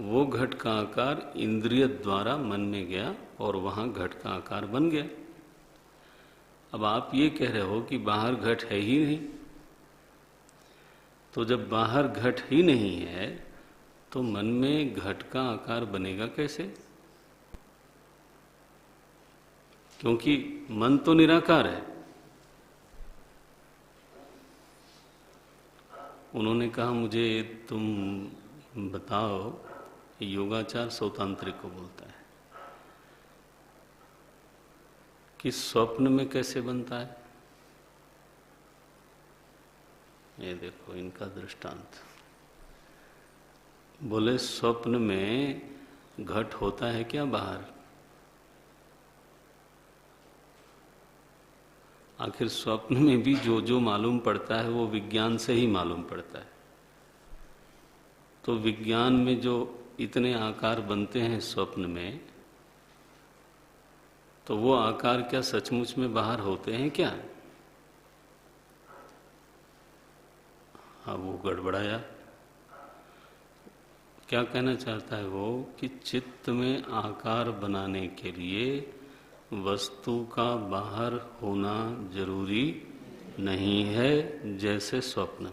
वो घट का आकार इंद्रिय द्वारा मन में गया और वहां घट का आकार बन गया। अब आप ये कह रहे हो कि बाहर घट है ही नहीं, तो जब बाहर घट ही नहीं है तो मन में घट का आकार बनेगा कैसे? क्योंकि मन तो निराकार है। उन्होंने कहा मुझे तुम बताओ, योगाचार सौतांत्रिक को बोलता है कि स्वप्न में कैसे बनता है। ये देखो इनका दृष्टांत। बोले स्वप्न में घट होता है क्या बाहर? आखिर स्वप्न में भी जो जो मालूम पड़ता है वो विज्ञान से ही मालूम पड़ता है। तो विज्ञान में जो इतने आकार बनते हैं स्वप्न में, तो वो आकार क्या सचमुच में बाहर होते हैं क्या? हाँ, वो गड़बड़ाया। क्या कहना चाहता है वो कि चित्त में आकार बनाने के लिए वस्तु का बाहर होना जरूरी नहीं है, जैसे स्वप्न।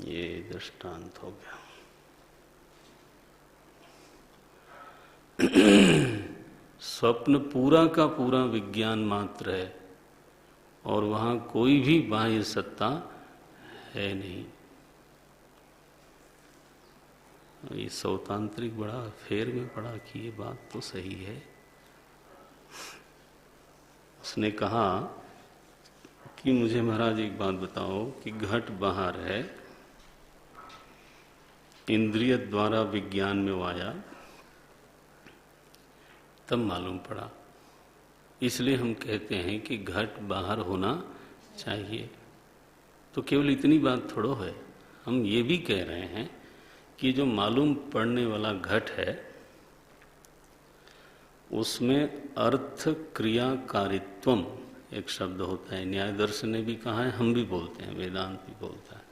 ये दृष्टांत हो गया। स्वप्न पूरा का पूरा विज्ञान मात्र है और वहां कोई भी बाह्य सत्ता है नहीं। ये सौतांत्रिक बड़ा फेर में पड़ा कि ये बात तो सही है। उसने कहा कि मुझे महाराज एक बात बताओ कि घट बाहर है, इंद्रिय द्वारा विज्ञान में वो आया, तब मालूम पड़ा। इसलिए हम कहते हैं कि घट बाहर होना चाहिए। तो केवल इतनी बात थोड़ो है, हम ये भी कह रहे हैं कि जो मालूम पड़ने वाला घट है उसमें अर्थ क्रियाकारित्वम एक शब्द होता है। न्याय दर्शन ने भी कहा है, हम भी बोलते हैं, वेदांत भी बोलता है,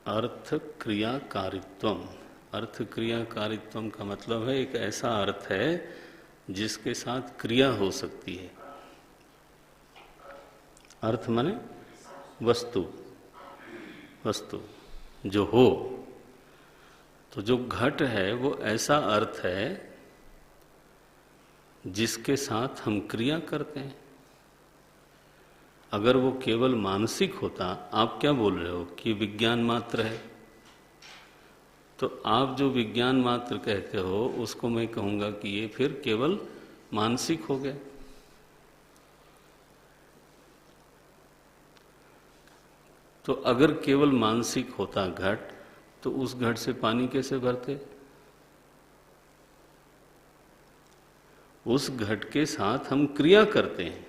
अर्थ क्रियाकारित्वम। अर्थ क्रियाकारित्वम का मतलब है एक ऐसा अर्थ है जिसके साथ क्रिया हो सकती है। अर्थ माने वस्तु, वस्तु जो हो। तो जो घट है वो ऐसा अर्थ है जिसके साथ हम क्रिया करते हैं। अगर वो केवल मानसिक होता, आप क्या बोल रहे हो कि विज्ञान मात्र है, तो आप जो विज्ञान मात्र कहते हो उसको मैं कहूंगा कि ये फिर केवल मानसिक हो गया। तो अगर केवल मानसिक होता घट, तो उस घट से पानी कैसे भरते? उस घट के साथ हम क्रिया करते हैं,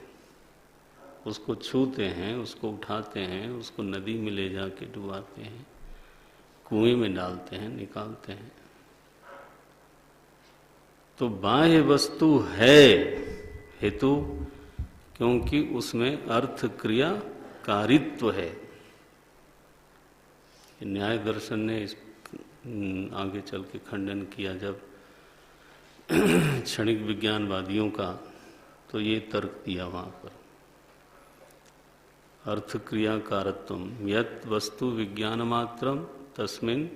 उसको छूते हैं, उसको उठाते हैं, उसको नदी में ले जाके डुबाते हैं, कुएं में डालते हैं, निकालते हैं। तो बाह्य वस्तु है हेतु, क्योंकि उसमें अर्थ क्रिया कारित्व है। न्याय दर्शन ने इस आगे चल के खंडन किया जब क्षणिक विज्ञानवादियों का, तो ये तर्क दिया वहां पर, अर्थ क्रिया कारत्वम यत् वस्तु विज्ञान मात्रम तस्मिन्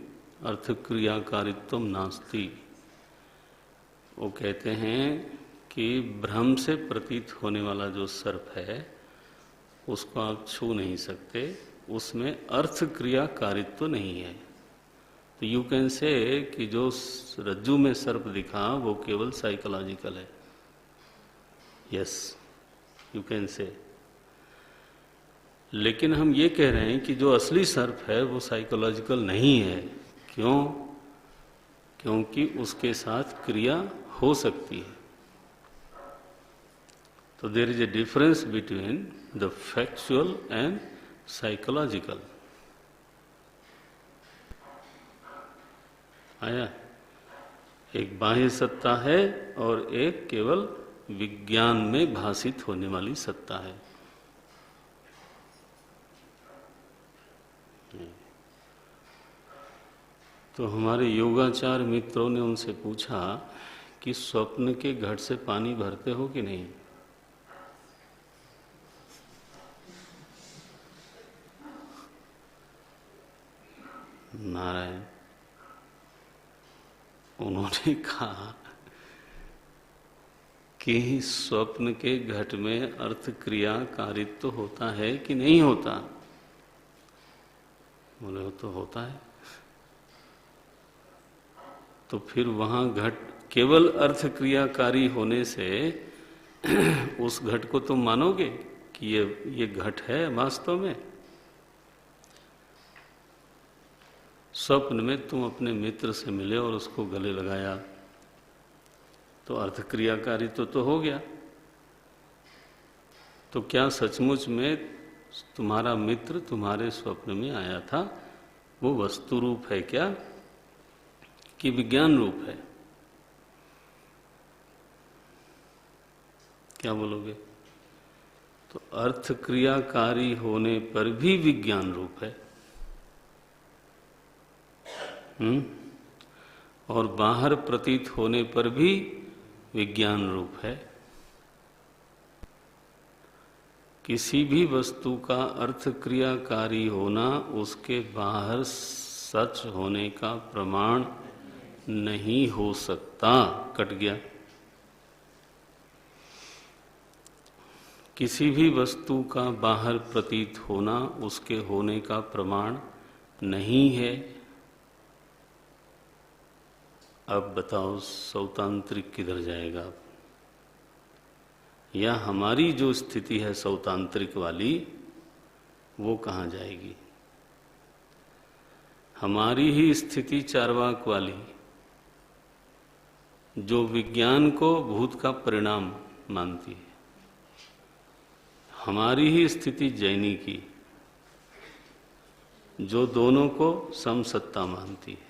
अर्थ क्रिया कारित्वम नास्ति। वो कहते हैं कि भ्रम से प्रतीत होने वाला जो सर्प है उसको आप छू नहीं सकते, उसमें अर्थ क्रिया कारित्व नहीं है। तो यू कैन से कि जो रज्जू में सर्प दिखा वो केवल साइकोलॉजिकल है। Yes, you can say. लेकिन हम ये कह रहे हैं कि जो असली सर्प है वो साइकोलॉजिकल नहीं है। क्यों? क्योंकि उसके साथ क्रिया हो सकती है। तो there is a difference between the factual and psychological. आया? एक बाह्य सत्ता है और एक केवल विज्ञान में भाषित होने वाली सत्ता है। तो हमारे योगाचार मित्रों ने उनसे पूछा कि स्वप्न के घट से पानी भरते हो कि नहीं? नारायण, उन्होंने कहा कि स्वप्न के घट में अर्थ क्रिया कारित्व होता है कि नहीं होता? बोले, वो तो होता है। तो फिर वहां घट केवल अर्थ क्रियाकारी होने से उस घट को तुम मानोगे कि ये घट है वास्तव में? स्वप्न में तुम अपने मित्र से मिले और उसको गले लगाया तो अर्थ क्रियाकारी तो हो गया। तो क्या सचमुच में तुम्हारा मित्र तुम्हारे स्वप्न में आया था वो वस्तु रूप है क्या कि विज्ञान रूप है? क्या बोलोगे? तो अर्थ क्रियाकारी होने पर भी विज्ञान रूप है। और बाहर प्रतीत होने पर भी विज्ञान रूप है। किसी भी वस्तु का अर्थ क्रियाकारी होना उसके बाहर सच होने का प्रमाण नहीं हो सकता। कट गया। किसी भी वस्तु का बाहर प्रतीत होना उसके होने का प्रमाण नहीं है। अब बताओ सौतांत्रिक किधर जाएगा? या हमारी जो स्थिति है सौतांत्रिक वाली वो कहाँ जाएगी? हमारी ही स्थिति चार्वाक वाली जो विज्ञान को भूत का परिणाम मानती है, हमारी ही स्थिति जैनी की जो दोनों को समसत्ता मानती है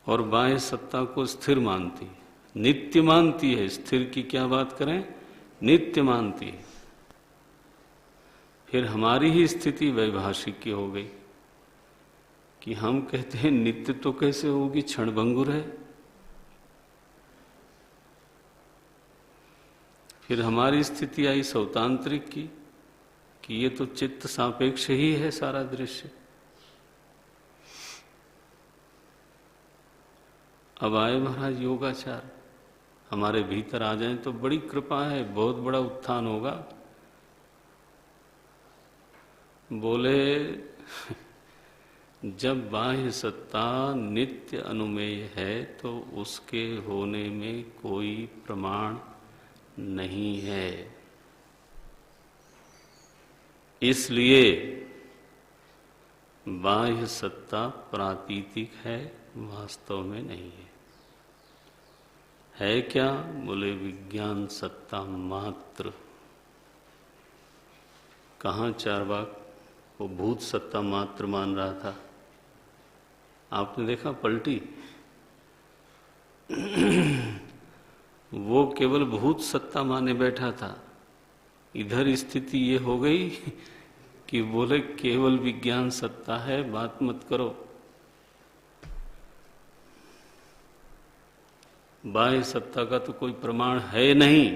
और बाह्य सत्ता को स्थिर मानती है, नित्य मानती है। स्थिर की क्या बात करें, नित्य मानती है। फिर हमारी ही स्थिति वैभाषिक की हो गई कि हम कहते हैं नित्य तो कैसे होगी, क्षणभंगुर है। फिर हमारी स्थिति आई सौतांत्रिक की कि ये तो चित्त सापेक्ष ही है सारा दृश्य। अब आए महाराज योगाचार, हमारे भीतर आ जाएं तो बड़ी कृपा है, बहुत बड़ा उत्थान होगा। बोले जब बाह्य सत्ता नित्य अनुमेय है तो उसके होने में कोई प्रमाण नहीं है, इसलिए बाह्य सत्ता प्रातीतिक है, वास्तव में नहीं है। है क्या? बोले विज्ञान सत्ता मात्र। कहाँ चार्वाक वो भूत सत्ता मात्र मान रहा था? आपने देखा पलटी? वो केवल भूत सत्ता माने बैठा था। इधर स्थिति ये हो गई कि बोले केवल विज्ञान सत्ता है, बात मत करो। बाह्य सत्ता का तो कोई प्रमाण है नहीं।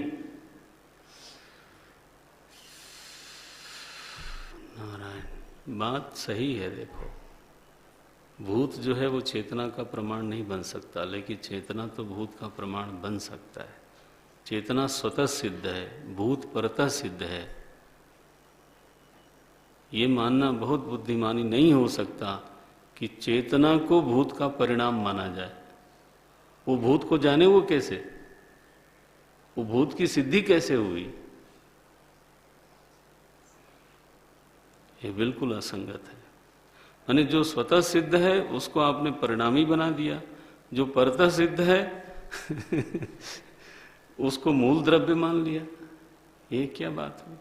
नारायण, बात सही है। देखो, भूत जो है वो चेतना का प्रमाण नहीं बन सकता, लेकिन चेतना तो भूत का प्रमाण बन सकता है। चेतना स्वतः सिद्ध है, भूत परतः सिद्ध है। ये मानना बहुत बुद्धिमानी नहीं हो सकता कि चेतना को भूत का परिणाम माना जाए। वो भूत को जाने वो कैसे? वो भूत की सिद्धि कैसे हुई? ये बिल्कुल असंगत है। यानी जो स्वतः सिद्ध है उसको आपने परिणामी बना दिया, जो परतः सिद्ध है उसको मूल द्रव्य मान लिया। ये क्या बात हुई?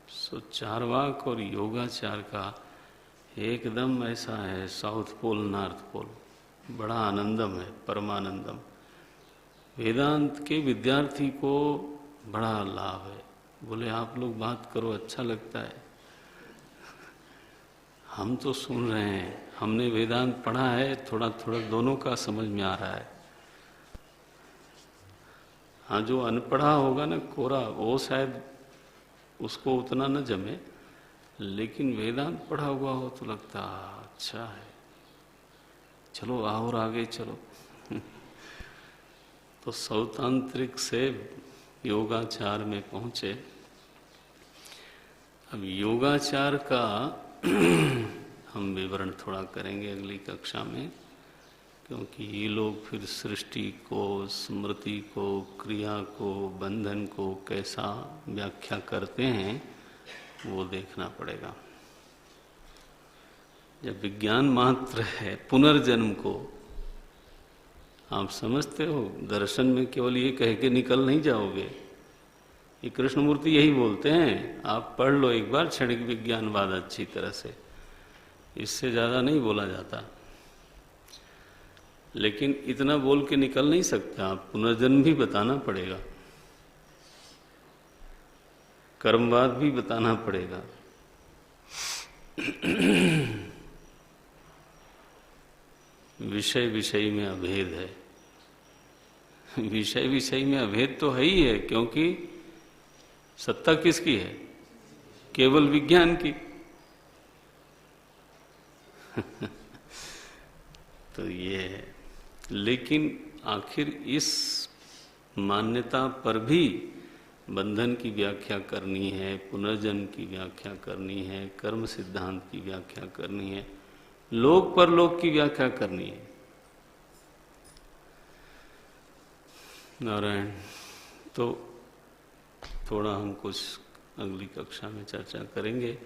सो चार्वाक और योगाचार का एकदम ऐसा है, साउथ पोल नॉर्थ पोल, बड़ा आनंदम है, परमानंदम। वेदांत के विद्यार्थी को बड़ा लाभ है। बोले आप लोग बात करो, अच्छा लगता है, हम तो सुन रहे हैं, हमने वेदांत पढ़ा है, थोड़ा थोड़ा दोनों का समझ में आ रहा है। हाँ, जो अनपढ़ा होगा ना, कोरा, वो शायद उसको उतना न जमे, लेकिन वेदांत पढ़ा हुआ हो तो लगता अच्छा है, चलो और आगे चलो। तो सौतांत्रिक से योगाचार में पहुंचे। अब योगाचार का हम विवरण थोड़ा करेंगे अगली कक्षा में, क्योंकि ये लोग फिर सृष्टि को, स्मृति को, क्रिया को, बंधन को कैसा व्याख्या करते हैं वो देखना पड़ेगा। जब विज्ञान मात्र है पुनर्जन्म को आप समझते हो, दर्शन में केवल ये कह के निकल नहीं जाओगे। ये कृष्णमूर्ति यही बोलते हैं, आप पढ़ लो एक बार क्षणिक विज्ञानवाद अच्छी तरह से, इससे ज़्यादा नहीं बोला जाता। लेकिन इतना बोल के निकल नहीं सकता, आप पुनर्जन्म भी बताना पड़ेगा, कर्मवाद भी बताना पड़ेगा। विषय विषय में अभेद है। विषय विषय में अभेद तो है ही है, क्योंकि सत्ता किसकी है? केवल विज्ञान की। तो ये है। लेकिन आखिर इस मान्यता पर भी बंधन की व्याख्या करनी है, पुनर्जन्म की व्याख्या करनी है, कर्म सिद्धांत की व्याख्या करनी है, लोक परलोक की व्याख्या करनी है। नारायण। तो थोड़ा हम कुछ अगली कक्षा में चर्चा करेंगे,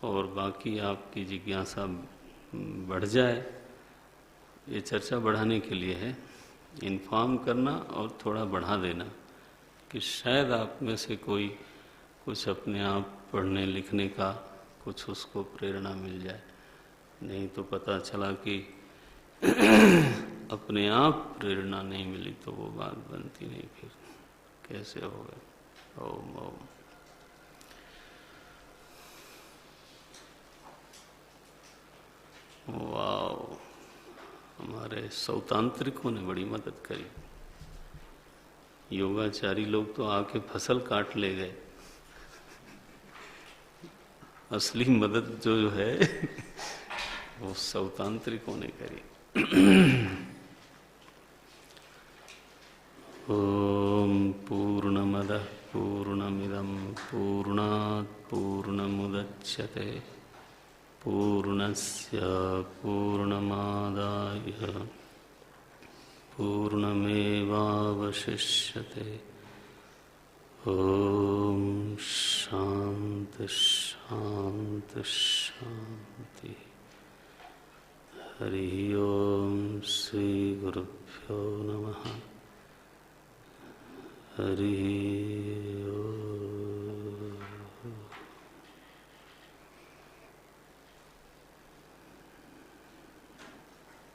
और बाकी आपकी जिज्ञासा बढ़ जाए, ये चर्चा बढ़ाने के लिए है, इन्फॉर्म करना और थोड़ा बढ़ा देना, कि शायद आप में से कोई कुछ अपने आप पढ़ने लिखने का कुछ उसको प्रेरणा मिल जाए। नहीं तो पता चला कि अपने आप प्रेरणा नहीं मिली तो वो बात बनती नहीं, फिर कैसे होगा। ओम ओम। वाह, हमारे सौतांत्रिकों ने बड़ी मदद करी। योगाचारी लोग तो आके फसल काट ले गए, असली मदद जो है वो सौतांत्रिकों ने करी। ओम पूर्णमदः पूर्णमिदं पूर्णात् पूर्णमुदच्यते पूर्णस्य पूर्णमादाय पूर्णमेवावशिष्यते। ओम शांति शांति शांति। हरि ओम श्री गुरुभ्यो नमः। हरि